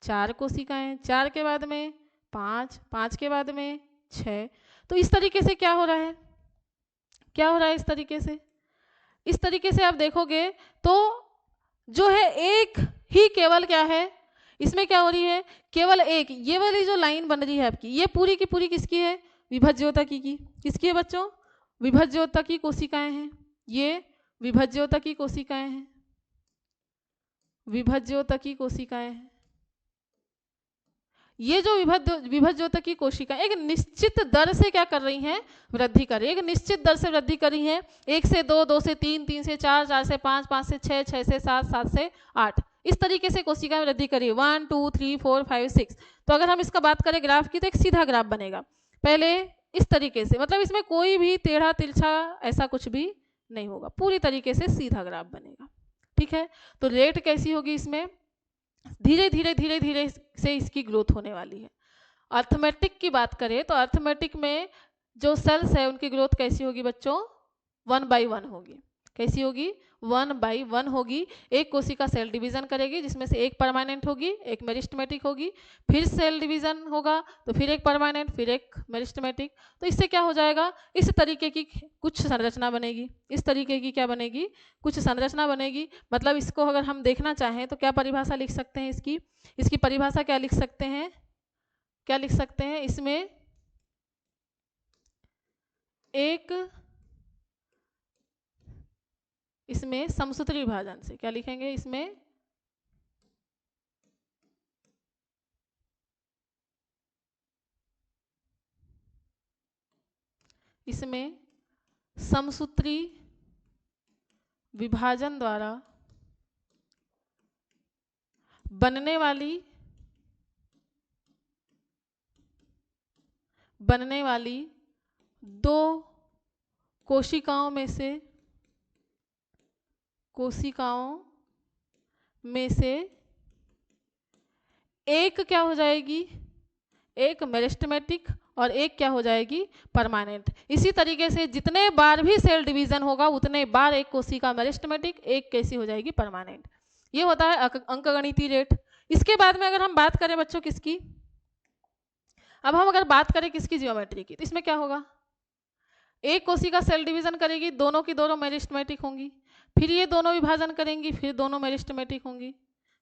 चार कोशिकाएं, चार के बाद में पांच, पांच के बाद में छह। तो इस तरीके से क्या हो रहा है, क्या हो रहा है, इस तरीके से आप देखोगे तो जो है एक ही केवल क्या है, इसमें क्या हो रही है, केवल एक, ये वाली जो लाइन बन रही है आपकी, ये पूरी की पूरी किसकी है, विभाज्योतकी की। किसकी है बच्चों, विभाज्योतकी कोशिकाएं हैं, ये विभाज्योतकी कोशिकाएं हैं, विभाज्योतकी कोशिकाएं हैं। ये जो विभाज्योतकी कोशिका एक निश्चित दर से क्या कर रही हैं, वृद्धि कर रही है, एक निश्चित दर से वृद्धि कर रही हैं। एक से दो, दो से तीन, तीन से चार, चार से पाँच, पाँच से छः, छः से सात, सात से आठ, इस तरीके से कोशिकाएं वृद्धि करी है, 1 2 3 4 5 6। तो अगर हम इसका बात करें ग्राफ की, तो एक सीधा ग्राफ बनेगा, पहले इस तरीके से, मतलब इसमें कोई भी टेढ़ा तिरछा ऐसा कुछ भी नहीं होगा, पूरी तरीके से सीधा ग्राफ बनेगा। ठीक है, तो रेट कैसी होगी इसमें, धीरे धीरे धीरे धीरे से इसकी ग्रोथ होने वाली है। अर्थमेटिक की बात करें तो अर्थमेटिक में जो सेल्स है उनकी ग्रोथ कैसी होगी बच्चों, 1 by 1 होगी। कैसी होगी, 1 by 1 होगी। एक कोशिका सेल डिवीजन करेगी, जिसमें से एक परमानेंट होगी, एक मेरिस्टेमेटिक होगी, फिर सेल डिवीजन होगा तो फिर एक परमानेंट, फिर एक मेरिस्टेमेटिक। तो इससे क्या हो जाएगा, इस तरीके की कुछ संरचना बनेगी, इस तरीके की क्या बनेगी, कुछ संरचना बनेगी। मतलब इसको अगर हम देखना चाहें तो क्या परिभाषा लिख सकते हैं इसकी, इसकी परिभाषा क्या लिख सकते हैं, क्या लिख सकते हैं, इसमें एक, इसमें समसूत्री विभाजन से क्या लिखेंगे, इसमें इसमें समसूत्री विभाजन द्वारा बनने वाली दो कोशिकाओं में से एक क्या हो जाएगी, एक मेरिस्टेमेटिक और एक क्या हो जाएगी, परमानेंट। इसी तरीके से जितने बार भी सेल डिवीजन होगा उतने बार एक कोशिका मेरिस्टेमेटिक, एक कैसी हो जाएगी, परमानेंट। ये होता है अंकगणितीय रेट। इसके बाद में अगर हम बात करें बच्चों किसकी, अब हम अगर बात करें किसकी, जियोमेट्री की, तो इसमें क्या होगा, एक कोशिका सेल डिवीजन करेगी, दोनों की दोनों मेरिस्टेमेटिक होंगी, फिर ये दोनों विभाजन करेंगी, फिर दोनों मेरिस्टेमेटिक होंगी,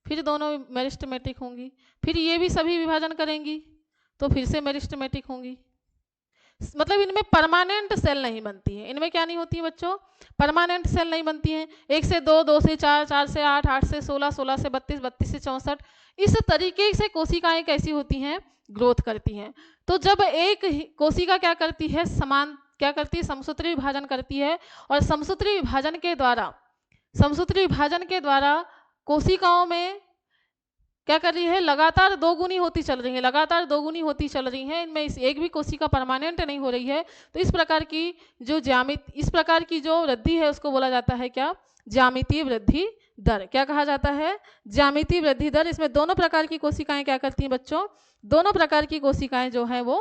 फिर दोनों मेरिस्टेमेटिक होंगी, फिर ये भी सभी विभाजन करेंगी तो फिर से मेरिस्टेमेटिक होंगी। मतलब इनमें परमानेंट सेल नहीं बनती है। इनमें क्या नहीं होती है बच्चों, परमानेंट सेल नहीं बनती हैं। 1 से 2, 2 से 4, 4 से 8, 8 से 16, 16 से 32, 32 से 64, इस तरीके से कोशिकाएं कैसी होती हैं, ग्रोथ करती हैं। तो जब एक कोशिका क्या करती है, समान क्या करती है, समसूत्री विभाजन करती है, और समसूत्री विभाजन के द्वारा कोशिकाओं में क्या कर रही है, लगातार दोगुनी होती चल रही है, लगातार दोगुनी होती चल रही है। इनमें एक भी कोशिका परमानेंट नहीं हो रही है। तो इस प्रकार की जो वृद्धि है उसको बोला जाता है क्या, ज्यामितीय वृद्धि दर। क्या कहा जाता है, ज्यामितीय वृद्धि दर। इसमें दोनों प्रकार की कोशिकाएं क्या करती हैं बच्चों, दोनों प्रकार की कोशिकाएं जो है वो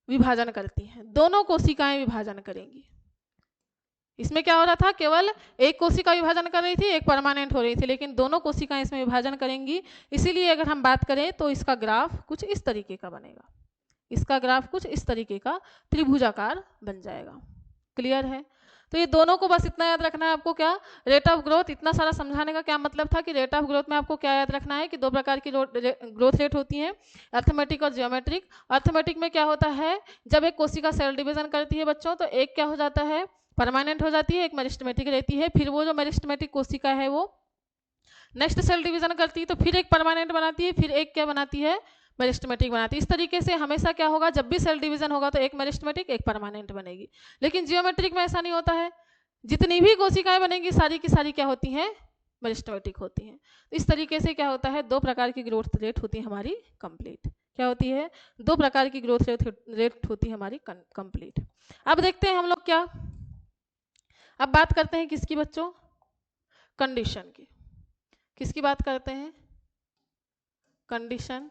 विभाजन करती हैं, दोनों कोशिकाएं विभाजन करेंगी। इसमें क्या हो रहा था, केवल एक कोशिका विभाजन कर रही थी, एक परमानेंट हो रही थी, लेकिन दोनों कोशिकाएं इसमें विभाजन करेंगी। इसीलिए अगर हम बात करें तो इसका ग्राफ कुछ इस तरीके का बनेगा, इसका ग्राफ कुछ इस तरीके का त्रिभुजाकार बन जाएगा। क्लियर है। तो ये दोनों को बस इतना याद रखना है आपको, क्या रेट ऑफ ग्रोथ। इतना सारा समझाने का क्या मतलब था कि रेट ऑफ ग्रोथ में आपको क्या याद रखना है कि दो प्रकार की ग्रोथ रेट होती हैं, अर्थमेटिक और जियोमेट्रिक। अर्थमेटिक में क्या होता है, जब एक कोशिका सेल डिवीजन करती है बच्चों, तो एक क्या हो जाता है, परमानेंट हो जाती है, एक मेरिस्टेमेटिक रहती है। फिर वो जो मेरिस्टेमेटिक कोशिका है वो नेक्स्ट सेल डिवीजन करती है तो फिर एक परमानेंट बनाती है, फिर एक क्या बनाती है, मेरिस्टेमेटिक बनाती है। इस तरीके से हमेशा क्या होगा, जब भी सेल डिवीजन होगा तो एक मेरिस्टेमेटिक एक परमानेंट बनेगी। लेकिन जियोमेट्रिक में ऐसा नहीं होता है, जितनी भी कोशिकाएं बनेंगी सारी की सारी क्या होती हैं, मेरिस्टेमेटिक होती हैं। तो इस तरीके से क्या होता है, दो प्रकार की ग्रोथ रेट होती है हमारी कंप्लीट। क्या होती है, दो प्रकार की ग्रोथ रेट होती है हमारी कंप्लीट। अब देखते हैं हम लोग क्या, अब बात करते हैं किसकी बच्चों, कंडीशन की। किसकी बात करते हैं, condition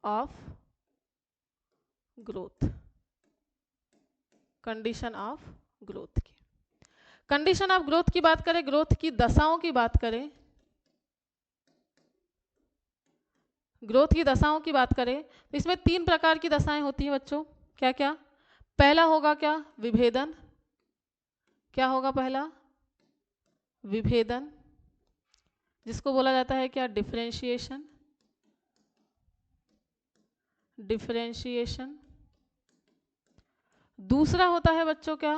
of growth, condition of growth की। कंडीशन ऑफ ग्रोथ की बात करें, ग्रोथ की दशाओं की बात करें, ग्रोथ की दशाओं की बात करें तो इसमें 3 प्रकार की दशाएं होती हैं बच्चों। क्या क्या, पहला होगा क्या, विभेदन। क्या होगा पहला, विभेदन, जिसको बोला जाता है क्या, डिफरेंशिएशन। डिफरेंशिएशन। दूसरा होता है बच्चों क्या,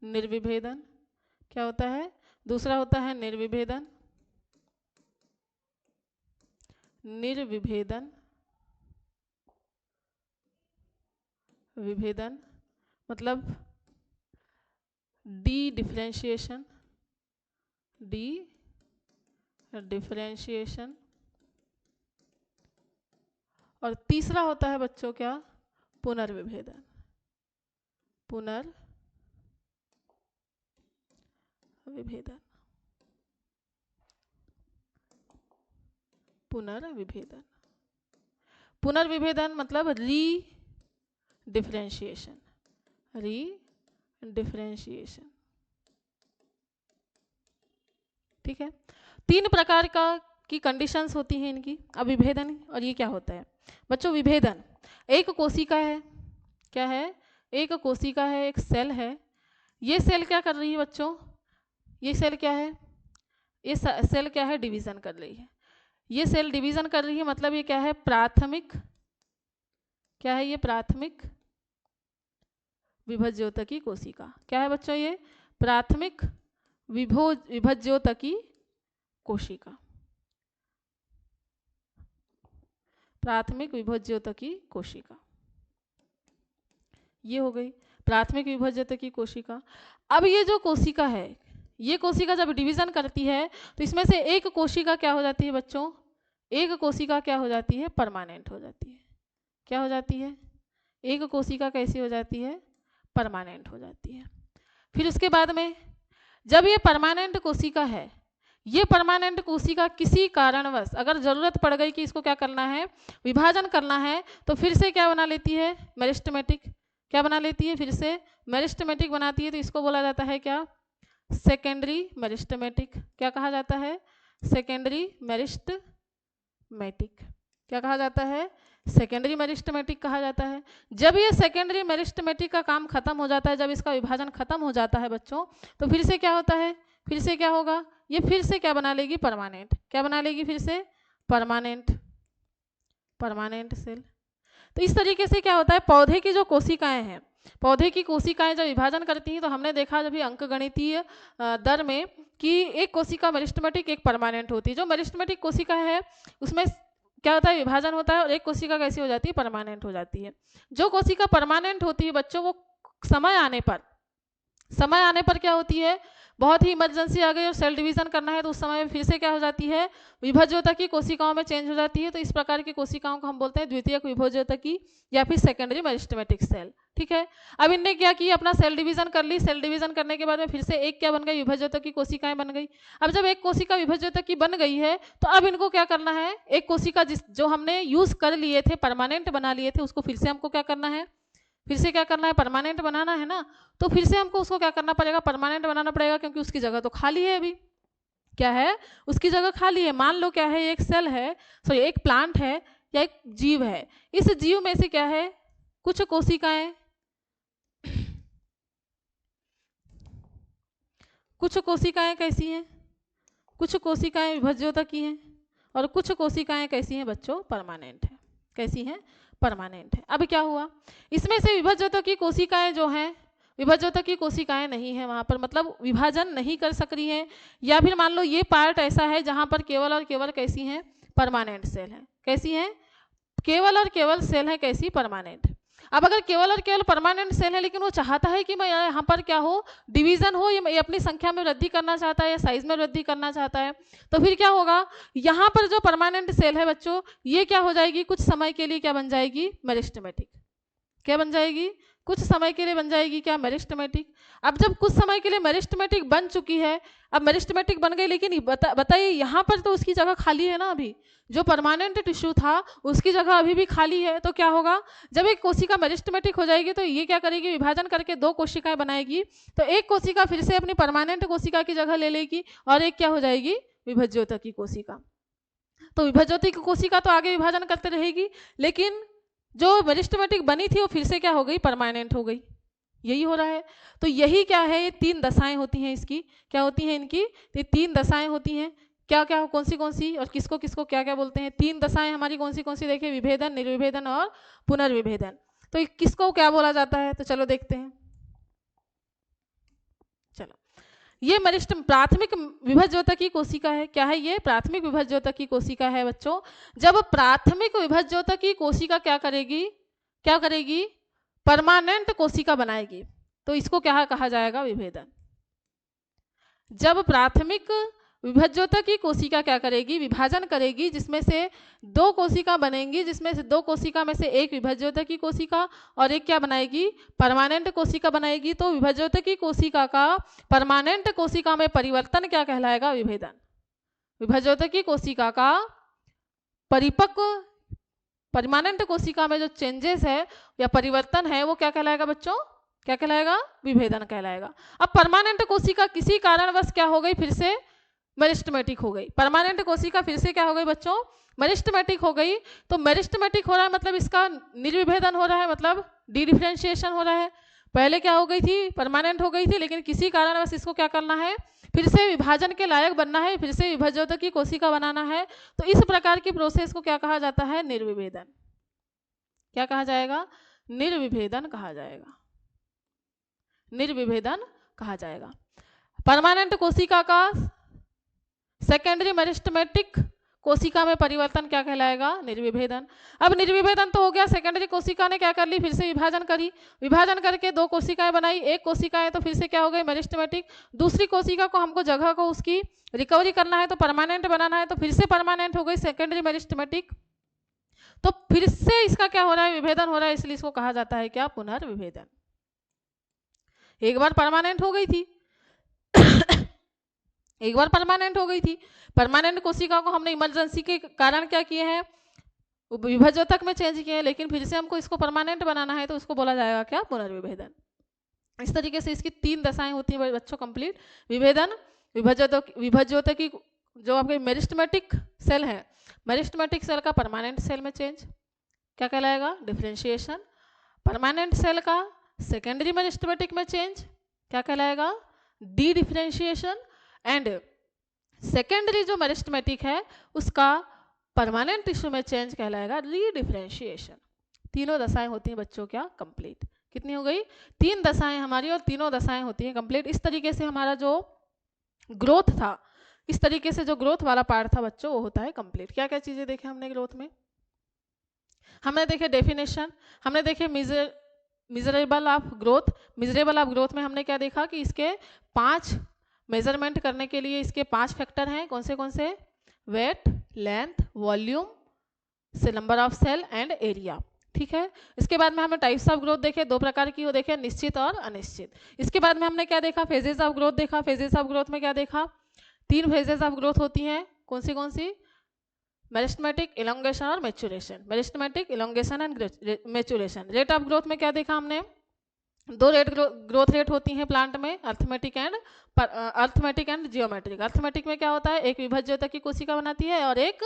निर्विभेदन। क्या होता है, दूसरा होता है निर्विभेदन। निर्विभेदन, विभेदन मतलब डी डिफरेंशिएशन, डी डिफरेंशिएशन। और तीसरा होता है बच्चों क्या, पुनर्विभेदन। पुनर्विभेदन, पुनर्विभेदन। पुनर्विभेदन मतलब री डिफरेंशिएशन, री डिफरेंशिएशन। ठीक है, 3 प्रकार की कंडीशंस होती हैं इनकी। अब विभेदन, और ये क्या होता है बच्चों, विभेदन एक कोशिका है, क्या है, एक कोशिका है, एक सेल है। ये सेल क्या कर रही है बच्चों, ये सेल क्या है, ये सेल क्या है, डिवीजन कर रही है। ये सेल डिवीजन कर रही है मतलब ये क्या है, प्राथमिक, क्या है ये, प्राथमिक विभज्योतकी कोशिका। क्या है बच्चों, ये प्राथमिक विभज्योतकी कोशिका, प्राथमिक विभज्योतकी कोशिका। ये हो गई प्राथमिक विभज्योतकी कोशिका। अब ये जो कोशिका है, ये कोशिका जब डिवीजन करती है तो इसमें से एक कोशिका क्या हो जाती है बच्चों, एक कोशिका क्या हो जाती है, परमानेंट हो जाती है। क्या हो जाती है, एक कोशिका कैसी हो जाती है, परमानेंट हो जाती है। फिर उसके बाद में जब ये परमानेंट कोशिका है, ये परमानेंट कोशिका किसी कारणवश अगर जरूरत पड़ गई कि इसको क्या करना है, विभाजन करना है, तो फिर से क्या बना लेती है, मेरिस्टेमेटिक। क्या बना लेती है, फिर से मेरिस्टेमेटिक बनाती है। तो इसको बोला जाता है क्या, सेकेंडरी मेरिस्टेमेटिक। क्या कहा जाता है, सेकेंडरी मेरिस्टेमेटिक। क्या कहा जाता है, सेकेंडरी मेरिस्टेमेटिक कहा जाता है। जब ये सेकेंडरी मेरिस्टेमेटिक का काम खत्म हो जाता है, जब इसका विभाजन खत्म हो जाता है बच्चों, तो फिर से क्या होता है, फिर से क्या होगा, ये फिर से क्या बना लेगी, परमानेंट। क्या बना लेगी, फिर से परमानेंट सेल। तो इस तरीके से क्या होता है, पौधे की जो कोशिकाएं हैं, पौधे की कोशिकाएं जब विभाजन करती हैं, तो हमने देखा जब भी अंकगणितीय दर में कि एक कोशिका मेरिस्टेमेटिक, एक परमानेंट होती है। जो मेरिस्टेमेटिक कोशिका है उसमें क्या होता है, विभाजन होता है, और एक कोशिका कैसी हो जाती है, परमानेंट हो जाती है। जो कोशिका परमानेंट होती है बच्चों, वो समय आने पर क्या होती है, बहुत ही इमरजेंसी आ गई और सेल डिवीजन करना है, तो उस समय में फिर से क्या हो जाती है, विभज्योतकी कोशिकाओं में चेंज हो जाती है। तो इस प्रकार की कोशिकाओं को हम बोलते हैं द्वितीयक विभज्योतकी या फिर सेकेंडरी मेरिस्टेमेटिक सेल। ठीक है, अब इनने क्या किया, अपना सेल डिवीजन कर ली। सेल डिवीजन करने के बाद में फिर से एक क्या बन गई, विभज्योतकी कोशिकाएं बन गई। अब जब एक कोशिका विभज्योतकी बन गई है, तो अब इनको क्या करना है, एक कोशिका जो हमने यूज कर लिए थे, परमानेंट बना लिए थे, उसको फिर से हमको क्या करना है, फिर से क्या करना है, परमानेंट बनाना है ना। तो फिर से हमको उसको क्या करना पड़ेगा, परमानेंट बनाना पड़ेगा, क्योंकि उसकी जगह तो खाली है। अभी क्या है, उसकी जगह खाली है। मान लो क्या है, एक सेल है, सॉरी एक प्लांट है या एक जीव है। इस जीव में से क्या है, कुछ कोशिकाएं कैसी हैं, कुछ कोशिकाएं विभज्योतकी हैं और कुछ कोशिकाएं कैसी हैं बच्चों, परमानेंट है। कैसी हैं, परमानेंट है। अब क्या हुआ, इसमें से विभज्योतकी कोशिकाएं जो हैं, विभज्योतकी कोशिकाएं नहीं है वहां पर, मतलब विभाजन नहीं कर सक रही हैं, या फिर मान लो ये पार्ट ऐसा है जहां पर केवल और केवल कैसी हैं, परमानेंट सेल है। कैसी हैं, केवल और केवल सेल है कैसी, परमानेंट। अब अगर केवल और केवल परमानेंट सेल है, लेकिन वो चाहता है कि मैं यहाँ पर क्या हो, डिवीजन हो, ये अपनी संख्या में वृद्धि करना चाहता है या साइज में वृद्धि करना चाहता है, तो फिर क्या होगा, यहाँ पर जो परमानेंट सेल है बच्चों, ये क्या हो जाएगी, कुछ समय के लिए क्या बन जाएगी, मेरिस्टेमेटिक। क्या बन जाएगी, कुछ समय के लिए बन जाएगी क्या, मेरिस्टेमेटिक। अब जब कुछ समय के लिए मेरिस्टेमेटिक बन चुकी है, अब मेरिस्टेमेटिक बन गई, लेकिन बताइए यहाँ पर तो उसकी जगह खाली है ना। अभी जो परमानेंट टिश्यू था उसकी जगह अभी भी खाली है। तो क्या होगा, जब एक कोशिका मेरिस्टेमेटिक हो जाएगी, तो ये क्या करेगी, विभाजन करके दो कोशिकाएं बनाएगी। तो एक कोशिका फिर से अपनी परमानेंट कोशिका की जगह ले लेगी और एक क्या हो जाएगी, विभज्योतकी कोशिका। तो विभज्योतकी कोशिका तो आगे विभाजन करते रहेगी, लेकिन जो मेरिस्टेमेटिक बनी थी वो फिर से क्या हो गई, परमानेंट हो गई। यही हो रहा है। तो यही क्या है, ये तीन दशाएं होती हैं इसकी। क्या होती हैं इनकी, ये तीन दशाएं होती हैं। क्या क्या, कौन सी और किसको किसको क्या क्या बोलते हैं। तीन दशाएं हमारी कौन सी देखिए, विभेदन, निर्विभेदन और पुनर्विभेदन। तो किसको क्या बोला जाता है, तो चलो देखते हैं। चलो, ये प्राथमिक विभज्योतकी कोशिका है। क्या है ये, प्राथमिक विभज्योतकी कोशिका है बच्चों। जब प्राथमिक विभज्योतकी कोशिका क्या करेगी, परमानेंट कोशिका बनाएगी, तो इसको क्या कहा जाएगा, विभेदन। जब प्राथमिक विभज्योतकी कोशिका क्या करेगी, विभाजन करेगी, जिसमें से दो कोशिका बनेंगी, जिसमें से दो कोशिका में से एक विभज्योतकी कोशिका और एक क्या बनाएगी, परमानेंट कोशिका बनाएगी। तो विभज्योतकी कोशिका का परमानेंट कोशिका में परिवर्तन क्या कहलाएगा, विभेदन। विभज्योतकी कोशिका का परिपक्व परमानेंट कोशिका में जो चेंजेस है या परिवर्तन है, वो क्या कहलाएगा बच्चों, क्या कहलाएगा, विभेदन कहलाएगा। अब परमानेंट कोशिका किसी कारणवश क्या हो गई, फिर से मेरिस्टेमेटिक हो गई। परमानेंट कोशिका फिर से क्या हो गई बच्चों, मेरिस्टेमेटिक हो गई। तो मेरिस्टेमेटिक हो रहा है मतलब इसका निर्विभेदन हो रहा है, मतलब डी डिफरेंशिएशन हो रहा है। पहले क्या हो गई थी, परमानेंट हो गई थी, लेकिन किसी कारणवश इसको क्या करना है, फिर से विभाजन के लायक बनना है, फिर से विभज्योतकी कोशिका बनाना है। तो इस प्रकार की प्रोसेस को क्या कहा जाता है, निर्विभेदन। क्या कहा जाएगा, निर्विभेदन कहा जाएगा, निर्विभेदन कहा जाएगा। परमानेंट कोशिका का सेकेंडरी मेरिस्टेमेटिक कोशिका में परिवर्तन क्या कहलाएगा, निर्विभेदन। अब निर्विभेदन तो हो गया, सेकेंडरी कोशिका ने क्या कर ली, फिर से विभाजन करी, विभाजन करके दो कोशिकाएं बनाई। एक कोशिका है तो फिर से क्या हो गई, मेरिस्टेमेटिक। दूसरी कोशिका को हमको जगह को उसकी रिकवरी करना है, तो परमानेंट बनाना है, तो फिर से परमानेंट हो गई, सेकेंडरी मेरिस्टेमेटिक। तो फिर से इसका क्या हो रहा है, विभेदन हो रहा है, इसलिए इसको कहा जाता है क्या, पुनर्विभेदन। एक बार परमानेंट हो गई थी एक बार परमानेंट हो गई थी। परमानेंट कोशिका को हमने इमरजेंसी के कारण क्या किए हैं, विभज्योतक में चेंज किए हैं, लेकिन फिर से हमको इसको परमानेंट बनाना है तो उसको बोला जाएगा क्या, पुनर्विभेदन। इस तरीके से इसकी 3 दशाएं होती हैं बच्चों कंप्लीट, विभेदन, विभज्योतकी, जो आपके मेरिस्टेमेटिक सेल है, मेरिस्टेमेटिक सेल का परमानेंट सेल में चेंज क्या कहलाएगा, डिफरेंशिएशन। परमानेंट सेल का सेकेंडरी मेरिस्टेमेटिक में चेंज क्या कहलाएगा, डी डिफरेंशिएशन। एंड सेकेंडरी जो मेरिस्टेमेटिक है उसका परमानेंट टिश्यू में चेंज कहलाएगा री डिफरेंशिएशन। तीनों दशाएं होती हैं बच्चों क्या, कंप्लीट। कितनी हो गई, 3 दशाएं हमारी और तीनों दशाएं होती हैं कंप्लीट। इस तरीके से हमारा जो ग्रोथ था, इस तरीके से जो ग्रोथ वाला पार्ट था बच्चों वो होता है कंप्लीट। क्या क्या चीजें देखे हमने ग्रोथ में, हमने देखे डेफिनेशन, हमने देखे miserable of growth. Miserable of growth में हमने क्या देखा कि इसके 5 मेजरमेंट करने के लिए इसके 5 फैक्टर हैं, कौन से, वेट, लेंथ, वॉल्यूम, से number of cell and area. ठीक है, इसके बाद में हमने टाइप्स ऑफ ग्रोथ देखे, 2 प्रकार की वो देखे, निश्चित और अनिश्चित। इसके बाद में हमने क्या देखा, फेजेस ऑफ ग्रोथ देखा। फेजेस ऑफ ग्रोथ में क्या देखा, 3 फेजेस ऑफ ग्रोथ होती हैं, कौन सी, मेरिस्टेमेटिक, इलोंगेशन और maturation. Meristematic, elongation and maturation. Rate of growth में क्या देखा हमने, 2 ग्रोथ रेट होती हैं प्लांट में, अर्थमेटिक एंड जियोमेट्रिक। अर्थमेटिक में क्या होता है, एक विभज्योतक की कोशिका बनाती है और एक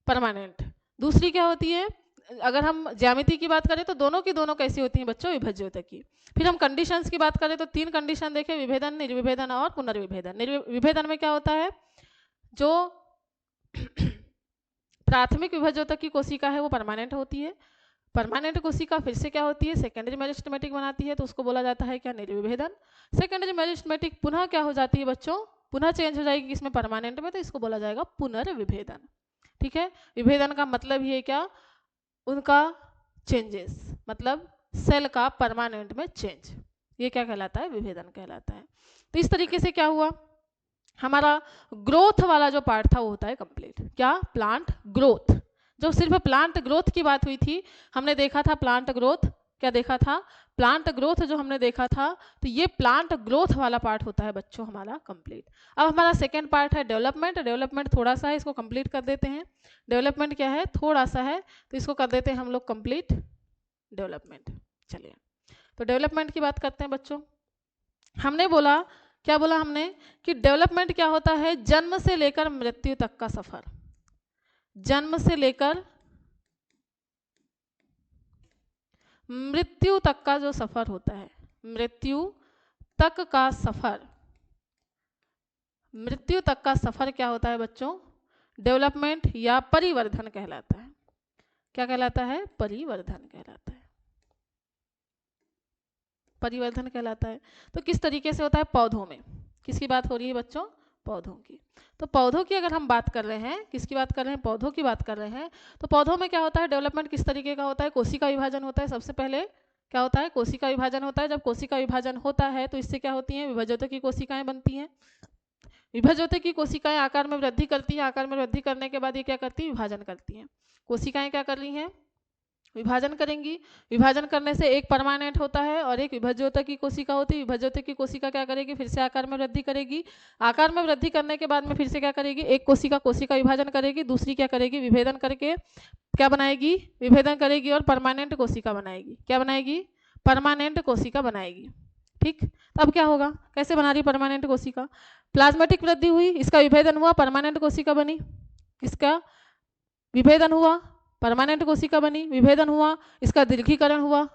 परमानेंट। दूसरी क्या होती है, अगर हम ज्यामिति की बात करें तो दोनों की दोनों कैसी होती हैं बच्चों, विभज्योतक की। फिर हम कंडीशंस की बात करें तो 3 कंडीशन देखे, विभेदन, निर्विभेदन और पुनर्विभेदन। निर्विभेदन में क्या होता है, जो प्राथमिक विभज्योतक की कोशिका है वो परमानेंट होती है। परमानेंट कोशिका फिर से क्या होती है, सेकेंडरी मेरिस्टेमेटिक बनाती है तो उसको बोला जाता है क्या, निर्विभेदन। सेकेंडरी मेरिस्टेमेटिक पुनः क्या हो जाती है बच्चों, पुनः चेंज हो जाएगी इसमें परमानेंट में, तो इसको बोला जाएगा पुनर्विभेदन। ठीक है, विभेदन का मतलब ही है क्या, उनका चेंजेस, मतलब सेल का परमानेंट में चेंज, ये क्या कहलाता है, विभेदन कहलाता है। तो इस तरीके से क्या हुआ, हमारा ग्रोथ वाला जो पार्ट था वो होता है कंप्लीट। क्या, प्लांट ग्रोथ। जो सिर्फ प्लांट ग्रोथ की बात हुई थी, हमने देखा था प्लांट ग्रोथ, क्या देखा था, प्लांट ग्रोथ जो हमने देखा था, तो ये प्लांट ग्रोथ वाला पार्ट होता है बच्चों हमारा कंप्लीट। अब हमारा सेकेंड पार्ट है डेवलपमेंट। डेवलपमेंट थोड़ा सा है, इसको कंप्लीट कर देते हैं। डेवलपमेंट क्या है, थोड़ा सा है, तो इसको कर देते हैं हम लोग कंप्लीट डेवलपमेंट। चलिए, तो डेवलपमेंट की बात करते हैं बच्चों। हमने बोला, क्या बोला हमने, कि डेवलपमेंट क्या होता है, जन्म से लेकर मृत्यु तक का सफर। जन्म से लेकर मृत्यु तक का जो सफर होता है, मृत्यु तक का सफर, मृत्यु तक का सफर क्या होता है बच्चों, डेवलपमेंट या परिवर्धन कहलाता है। क्या कहलाता है, परिवर्धन कहलाता है, परिवर्धन कहलाता है। तो किस तरीके से होता है, पौधों में, किसकी बात हो रही है बच्चों, पौधों की। तो पौधों की अगर हम बात कर रहे हैं, किसकी बात कर रहे हैं, पौधों की बात कर रहे हैं, तो पौधों में क्या होता है, डेवलपमेंट किस तरीके का होता है, कोशिका विभाजन होता है। सबसे पहले क्या होता है, कोशिका विभाजन होता है। जब कोशिका विभाजन होता है तो इससे क्या होती हैं, विभज्योतक की कोशिकाएं बनती हैं। विभज्योतक की कोशिकाएं आकार में वृद्धि करती है, आकार में वृद्धि करने के बाद ये क्या करती है, विभाजन करती हैं। कोशिकाएं क्या कर रही हैं, विभाजन करेंगी। विभाजन करने से एक परमानेंट होता है और एक विभज्योतक की कोशिका होती है। विभज्योतक की कोशिका क्या करेगी, फिर से आकार में वृद्धि करेगी। आकार में वृद्धि करने के बाद में फिर से क्या करेगी, एक कोशिका विभाजन करेगी, दूसरी क्या करेगी, विभेदन करके क्या बनाएगी, विभेदन करेगी और परमानेंट कोशिका बनाएगी। क्या बनाएगी, परमानेंट कोशिका बनाएगी। ठीक, तो अब क्या होगा, कैसे बना रही परमानेंट कोशिका, प्लाज्मेटिक वृद्धि हुई, इसका विभेदन हुआ, परमानेंट कोशिका बनी। इसका विभेदन हुआ, परमानेंट कोशिका बनी, विभेदन हुआ, इसका दीर्घीकरण हुआ,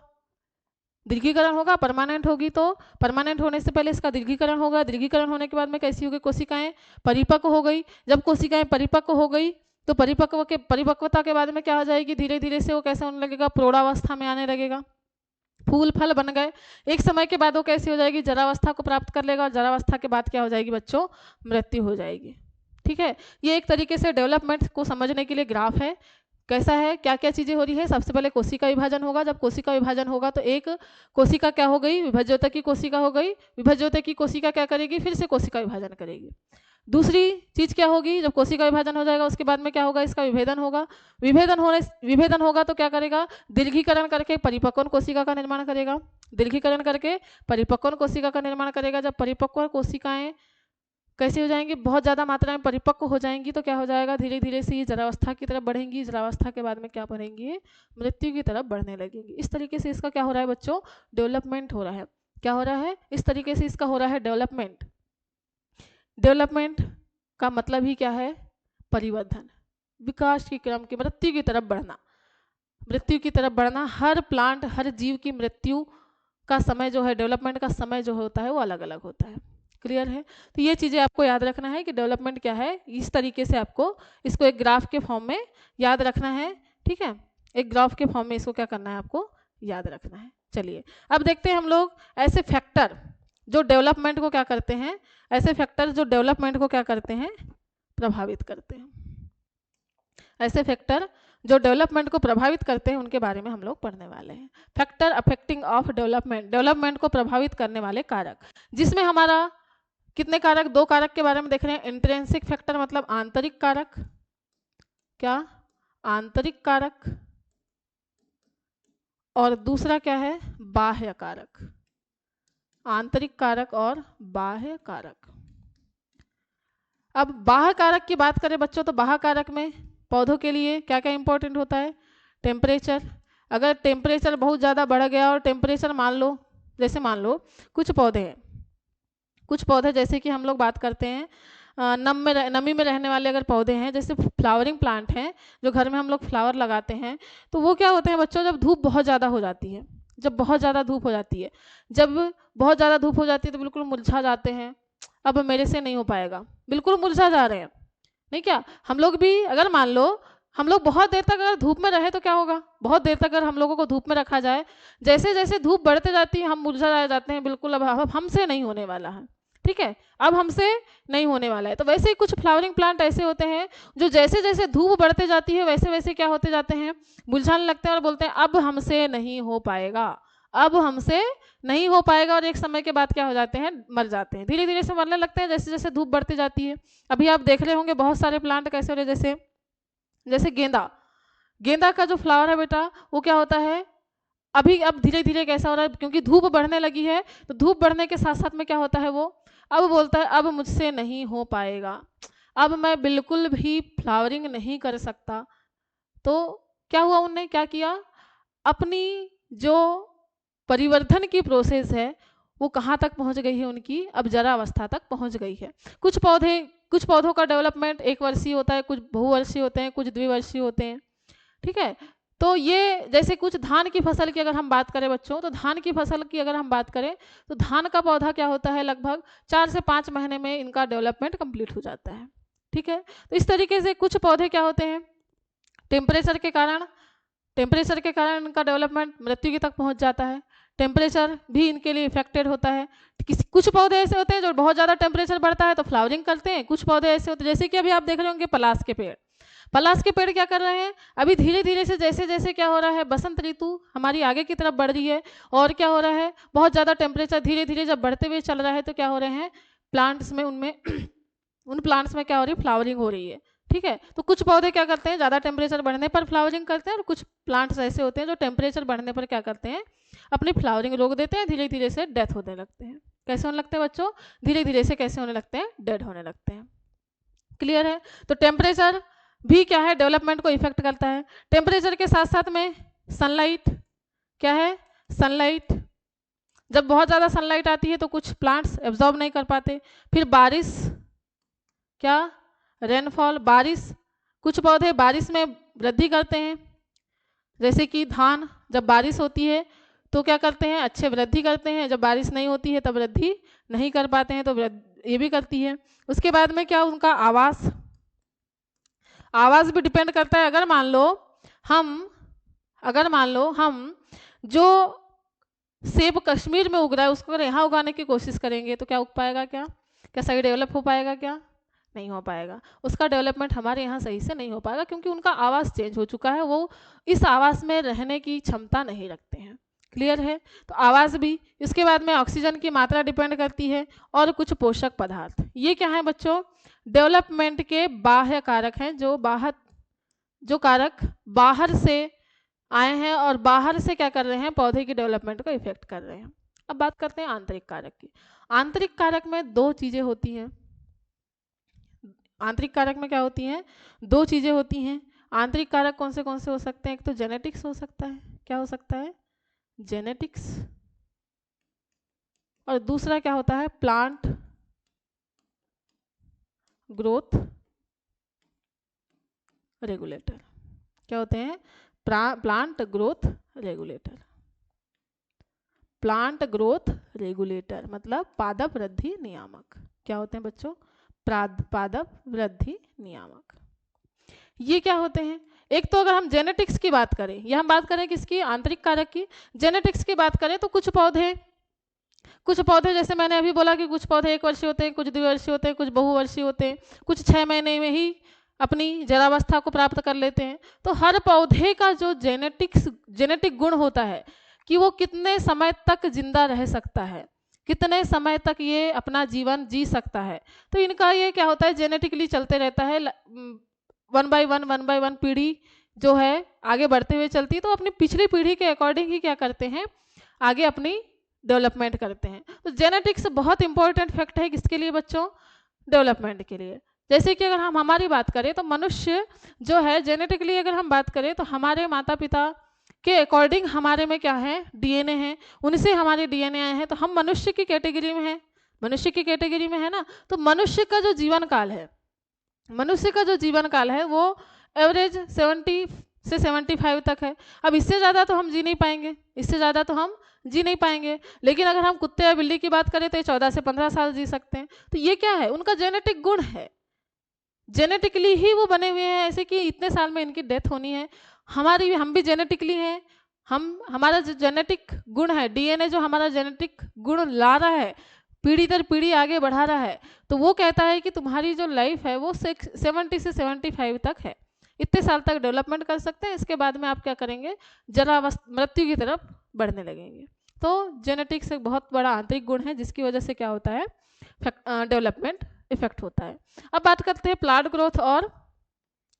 दीर्घीकरण होगा, परमानेंट होगी तो परमानेंट होने से पहले इसका दीर्घीकरण होगा। दीर्घीकरण होने के बाद में कैसी होगी, कोशिकाएं परिपक्व हो गई। जब कोशिकाएं परिपक्व हो गई तो परिपक्वता के बाद में क्या हो जाएगी, धीरे धीरे से वो कैसे होने लगेगा, प्रौढ़ावस्था में आने लगेगा, फूल फल बन गए। एक समय के बाद वो कैसी हो जाएगी, जरावस्था को प्राप्त कर लेगा और जरावस्था के बाद क्या हो जाएगी बच्चों, मृत्यु हो जाएगी। ठीक है, ये एक तरीके से डेवलपमेंट को समझने के लिए ग्राफ है। कैसा है, क्या क्या चीजें हो रही है, सबसे पहले कोशिका विभाजन होगा। जब कोशिका विभाजन होगा तो एक कोशिका क्या हो गई, विभज्योतक की कोशिका हो गई। विभज्योतक की कोशिका क्या करेगी, फिर से कोशिका विभाजन करेगी। दूसरी चीज क्या होगी, जब कोशिका विभाजन हो जाएगा उसके बाद में क्या होगा, इसका विभेदन होगा। विभेदन होगा तो क्या करेगा, दीर्घीकरण करके परिपक्व कोशिका का निर्माण करेगा। दीर्घीकरण करके परिपक्व कोशिका का निर्माण करेगा। जब परिपक्व कोशिकाएं कैसे हो जाएंगी, बहुत ज़्यादा मात्रा में परिपक्व हो जाएंगी तो क्या हो जाएगा, धीरे धीरे से ये जरावस्था की तरफ बढ़ेंगी, जरावस्था के बाद में क्या बढ़ेंगी, मृत्यु की तरफ बढ़ने लगेंगी। इस तरीके से इसका क्या हो रहा है बच्चों, डेवलपमेंट हो रहा है। क्या हो रहा है, इस तरीके से इसका हो रहा है डेवलपमेंट। डेवलपमेंट का मतलब ही क्या है, परिवर्धन, विकास के क्रम की मृत्यु की तरफ बढ़ना, मृत्यु की तरफ बढ़ना। हर प्लांट, हर जीव की मृत्यु का समय जो है, डेवलपमेंट का समय जो होता है वो अलग अलग होता है। क्लियर है, तो ये चीज़ें आपको याद रखना है कि डेवलपमेंट क्या है, इस तरीके से आपको इसको एक ग्राफ के फॉर्म में याद रखना है। ठीक है, एक ग्राफ के फॉर्म में इसको क्या करना है, आपको याद रखना है। चलिए अब देखते हैं हम लोग ऐसे फैक्टर जो डेवलपमेंट को क्या करते हैं, ऐसे फैक्टर जो डेवलपमेंट को क्या करते हैं, प्रभावित करते हैं। ऐसे फैक्टर जो डेवलपमेंट को प्रभावित करते हैं उनके बारे में हम लोग पढ़ने वाले हैं। Factor affecting of development, development को प्रभावित करने वाले कारक, जिसमें हमारा कितने कारक, दो कारक के बारे में देख रहे हैं। इंट्रिंसिक फैक्टर मतलब आंतरिक कारक, क्या, आंतरिक कारक, और दूसरा क्या है, बाह्य कारक, आंतरिक कारक और बाह्य कारक। अब बाह्य कारक की बात करें बच्चों, तो बाह्य कारक में पौधों के लिए क्या क्या इंपॉर्टेंट होता है, टेम्परेचर। अगर टेम्परेचर बहुत ज़्यादा बढ़ गया और टेम्परेचर मान लो, जैसे मान लो कुछ पौधे हैं, कुछ पौधे जैसे कि हम लोग बात करते हैं नमी में रहने वाले अगर पौधे हैं, जैसे फ्लावरिंग प्लांट हैं जो घर में हम लोग फ्लावर लगाते हैं, तो वो क्या होते हैं बच्चों, जब धूप बहुत ज़्यादा हो जाती है, जब बहुत ज़्यादा धूप हो जाती है, जब बहुत ज़्यादा धूप हो जाती है तो बिल्कुल मुरझा जाते हैं। अब मेरे से नहीं हो पाएगा, बिल्कुल मुरझा जा रहे हैं। नहीं क्या, हम लोग भी अगर मान लो हम लोग बहुत देर तक अगर धूप में रहे तो क्या होगा, बहुत देर तक अगर हम लोगों को धूप में रखा जाए, जैसे जैसे धूप बढ़ते जाती है हम मुरझा जाते हैं, बिल्कुल अब हमसे नहीं होने वाला है। ठीक है, अब हमसे नहीं होने वाला है। तो वैसे ही कुछ फ्लावरिंग प्लांट ऐसे होते हैं जो जैसे जैसे धूप बढ़ते जाती है वैसे वैसे क्या होते जाते हैं, मुरझाने लगते हैं और बोलते हैं अब हमसे नहीं हो पाएगा, अब हमसे नहीं हो पाएगा, और एक समय के बाद क्या हो जाते हैं, मर जाते हैं, धीरे धीरे से मरने लगते हैं जैसे जैसे धूप बढ़ती जाती है। अभी आप देख रहे होंगे बहुत सारे प्लांट कैसे हो रहे, जैसे जैसे गेंदा, गेंदा का जो फ्लावर है बेटा वो क्या होता है, अभी अब धीरे धीरे कैसा हो रहा है, क्योंकि धूप बढ़ने लगी है, तो धूप बढ़ने के साथ साथ में क्या होता है, वो अब बोलता है अब मुझसे नहीं हो पाएगा, अब मैं बिल्कुल भी फ्लावरिंग नहीं कर सकता। तो क्या हुआ, उनने क्या किया, अपनी जो परिवर्धन की प्रोसेस है वो कहाँ तक पहुँच गई है उनकी, अब जरा अवस्था तक पहुँच गई है। कुछ पौधों का डेवलपमेंट एक वर्षीय होता है, कुछ बहुवर्षीय होते हैं, कुछ द्विवर्षीय होते हैं। ठीक है, तो ये जैसे कुछ धान की फसल की अगर हम बात करें बच्चों, तो धान की फसल की अगर हम बात करें तो धान का पौधा क्या होता है, लगभग 4 से 5 महीने में इनका डेवलपमेंट कंप्लीट हो जाता है। ठीक है, तो इस तरीके से कुछ पौधे क्या होते हैं, टेम्परेचर के कारण इनका डेवलपमेंट मृत्यु की तक पहुंच जाता है, टेम्परेचर भी इनके लिए इफेक्टेड होता है। कुछ पौधे ऐसे होते हैं जो बहुत ज़्यादा टेम्परेचर बढ़ता है तो फ्लावरिंग करते हैं, कुछ पौधे ऐसे होते हैं जैसे कि अभी आप देख रहे होंगे पलाश के पेड़, पलाश के पेड़ क्या कर रहे हैं, अभी धीरे धीरे से जैसे जैसे क्या हो रहा है, बसंत ऋतु हमारी आगे की तरफ बढ़ रही है, और क्या हो रहा है, बहुत ज़्यादा टेम्परेचर धीरे धीरे जब बढ़ते हुए चल रहा है तो क्या हो रहे हैं, प्लांट्स में उनमें उन प्लांट्स में क्या हो रही है, फ्लावरिंग हो रही है। ठीक है, तो कुछ पौधे क्या करते हैं, ज़्यादा टेम्परेचर बढ़ने पर फ्लावरिंग करते हैं, और कुछ प्लांट्स ऐसे होते हैं जो टेम्परेचर बढ़ने पर क्या करते हैं, अपनी फ्लावरिंग रोक देते हैं, धीरे धीरे से डेथ होने लगते हैं। कैसे होने लगते हैं बच्चों, धीरे धीरे से कैसे होने लगते हैं, डेड होने लगते हैं। क्लियर है, तो टेम्परेचर भी क्या है, डेवलपमेंट को इफेक्ट करता है। टेम्परेचर के साथ साथ में सनलाइट, क्या है, सनलाइट, जब बहुत ज़्यादा सनलाइट आती है तो कुछ प्लांट्स एब्जॉर्ब नहीं कर पाते। फिर बारिश, क्या, रेनफॉल, बारिश, कुछ पौधे बारिश में वृद्धि करते हैं, जैसे कि धान, जब बारिश होती है तो क्या करते हैं, अच्छे वृद्धि करते हैं, जब बारिश नहीं होती है तब वृद्धि नहीं कर पाते हैं, तो ये भी करती है। उसके बाद में क्या, उनका आवास भी डिपेंड करता है। अगर मान लो हम जो सेब कश्मीर में उग रहा है उसको अगर यहाँ उगाने की कोशिश करेंगे तो क्या उग पाएगा, क्या सही डेवलप हो पाएगा, क्या नहीं हो पाएगा, उसका डेवलपमेंट हमारे यहाँ सही से नहीं हो पाएगा, क्योंकि उनका आवास चेंज हो चुका है, वो इस आवास में रहने की क्षमता नहीं रखते हैं। क्लियर है, तो आवाज़ भी, इसके बाद में ऑक्सीजन की मात्रा डिपेंड करती है, और कुछ पोषक पदार्थ, ये क्या है बच्चों, डेवलपमेंट के बाह्य कारक हैं, जो कारक बाहर से आए हैं और बाहर से क्या कर रहे हैं, पौधे की डेवलपमेंट को इफेक्ट कर रहे हैं। अब बात करते हैं आंतरिक कारक की। आंतरिक कारक में दो चीज़ें होती हैं, आंतरिक कारक में क्या होती हैं, 2 चीज़ें होती हैं। आंतरिक कारक कौन से हो सकते हैं, एक तो जेनेटिक्स हो सकता है, क्या हो सकता है, जेनेटिक्स, और दूसरा क्या होता है, प्लांट ग्रोथ रेगुलेटर। क्या होते हैं, plant growth regulator. Plant growth regulator मतलब पादप वृद्धि नियामक। क्या होते हैं बच्चों, पादप वृद्धि नियामक। ये क्या होते हैं, एक तो अगर हम जेनेटिक्स की बात करें, या हम बात करें किसकी, आंतरिक कारक की। जेनेटिक्स की बात करें तो कुछ पौधे जैसे मैंने अभी बोला कि कुछ पौधे 1 वर्षीय होते हैं, कुछ 2 वर्षीय होते हैं, कुछ बहुवर्षीय होते हैं, कुछ 6 महीने में ही अपनी जरावस्था को प्राप्त कर लेते हैं। तो हर पौधे का जो जेनेटिक गुण होता है कि वो कितने समय तक जिंदा रह सकता है, कितने समय तक ये अपना जीवन जी सकता है, तो इनका ये क्या होता है, जेनेटिकली चलते रहता है। 1 बाय 1 पीढ़ी जो है आगे बढ़ते हुए चलती है, तो अपनी पिछली पीढ़ी के अकॉर्डिंग ही क्या करते हैं, आगे अपनी डेवलपमेंट करते हैं। तो जेनेटिक्स बहुत इंपॉर्टेंट फैक्ट है किसके लिए बच्चों, डेवलपमेंट के लिए। जैसे कि अगर हम हमारी बात करें तो मनुष्य जो है जेनेटिकली अगर हम बात करें तो हमारे माता पिता के अकॉर्डिंग हमारे में क्या है, डीएनए है, उनसे हमारे डीएनए आए हैं, तो हम मनुष्य की कैटेगरी में है, मनुष्य की कैटेगरी में है ना। तो मनुष्य का जो जीवन काल है, मनुष्य का जो जीवन काल है वो एवरेज 70 से 75 तक है। अब इससे ज़्यादा तो हम जी नहीं पाएंगे, इससे ज़्यादा तो हम जी नहीं पाएंगे। लेकिन अगर हम कुत्ते या बिल्ली की बात करें तो ये 14 से 15 साल जी सकते हैं। तो ये क्या है, उनका जेनेटिक गुण है, जेनेटिकली ही वो बने हुए हैं ऐसे कि इतने साल में इनकी डेथ होनी है। हम भी जेनेटिकली हैं, हमारा जो जेनेटिक गुण है, डीएनए जो हमारा जेनेटिक गुण ला रहा है, पीढ़ी दर पीढ़ी आगे बढ़ा रहा है, तो वो कहता है कि तुम्हारी जो लाइफ है वो 70 से 75 तक है, इतने साल तक डेवलपमेंट कर सकते हैं, इसके बाद में आप क्या करेंगे, मृत्यु की तरफ बढ़ने लगेंगे। तो जेनेटिक्स एक बहुत बड़ा आंतरिक गुण है जिसकी वजह से क्या होता है, डेवलपमेंट इफेक्ट होता है। अब बात करते हैं प्लांट ग्रोथ और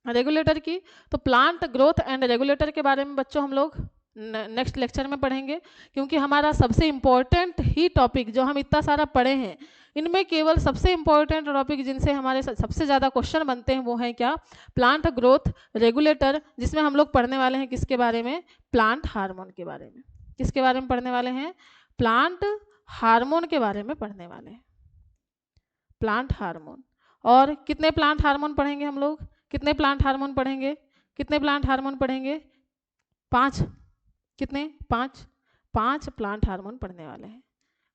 रेगुलेटर की। तो प्लांट ग्रोथ एंड रेगुलेटर के बारे में बच्चों हम लोग नेक्स्ट लेक्चर में पढ़ेंगे, क्योंकि हमारा सबसे इम्पोर्टेंट ही टॉपिक जो हम इतना सारा पढ़े हैं, इनमें केवल सबसे इम्पोर्टेंट टॉपिक जिनसे हमारे सबसे ज़्यादा क्वेश्चन बनते हैं वो है क्या, प्लांट ग्रोथ रेगुलेटर, जिसमें हम लोग पढ़ने वाले हैं किसके बारे में, प्लांट हार्मोन के बारे में। किसके बारे में पढ़ने वाले हैं, प्लांट हार्मोन के बारे में पढ़ने वाले हैं, प्लांट हार्मोन। और कितने प्लांट हार्मोन पढ़ेंगे हम लोग, कितने प्लांट हार्मोन पढ़ेंगे, कितने प्लांट हार्मोन पढ़ेंगे, 5, कितने, 5 प्लांट हार्मोन पढ़ने वाले हैं,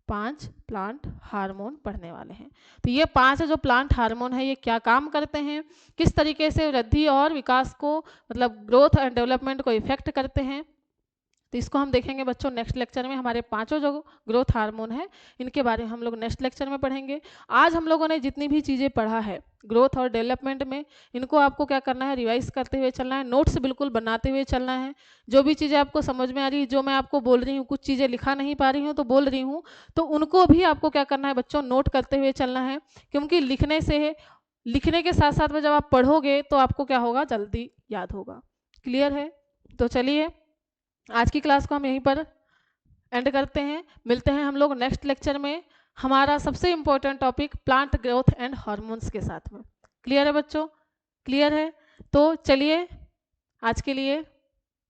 5 प्लांट हार्मोन पढ़ने वाले हैं। तो ये 5 जो प्लांट हार्मोन है ये क्या काम करते हैं, किस तरीके से वृद्धि और विकास को मतलब ग्रोथ एंड डेवलपमेंट को इफेक्ट करते हैं, तो इसको हम देखेंगे बच्चों नेक्स्ट लेक्चर में। हमारे 5 जो ग्रोथ हार्मोन है इनके बारे में हम लोग नेक्स्ट लेक्चर में पढ़ेंगे। आज हम लोगों ने जितनी भी चीज़ें पढ़ा है ग्रोथ और डेवलपमेंट में, इनको आपको क्या करना है, रिवाइज करते हुए चलना है, नोट्स बिल्कुल बनाते हुए चलना है। जो भी चीज़ें आपको समझ में आ रही है, जो मैं आपको बोल रही हूँ, कुछ चीज़ें लिखा नहीं पा रही हूँ तो बोल रही हूँ, तो उनको भी आपको क्या करना है बच्चों, नोट करते हुए चलना है, क्योंकि लिखने के साथ साथ में जब आप पढ़ोगे तो आपको क्या होगा, जल्दी याद होगा। क्लियर है? तो चलिए आज की क्लास को हम यहीं पर एंड करते हैं, मिलते हैं हम लोग नेक्स्ट लेक्चर में हमारा सबसे important topic plant growth and hormones के साथ में। क्लियर है बच्चों, क्लियर है? तो चलिए आज के लिए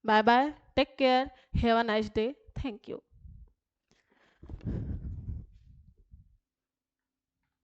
bye bye, take care, have a nice day, thank you.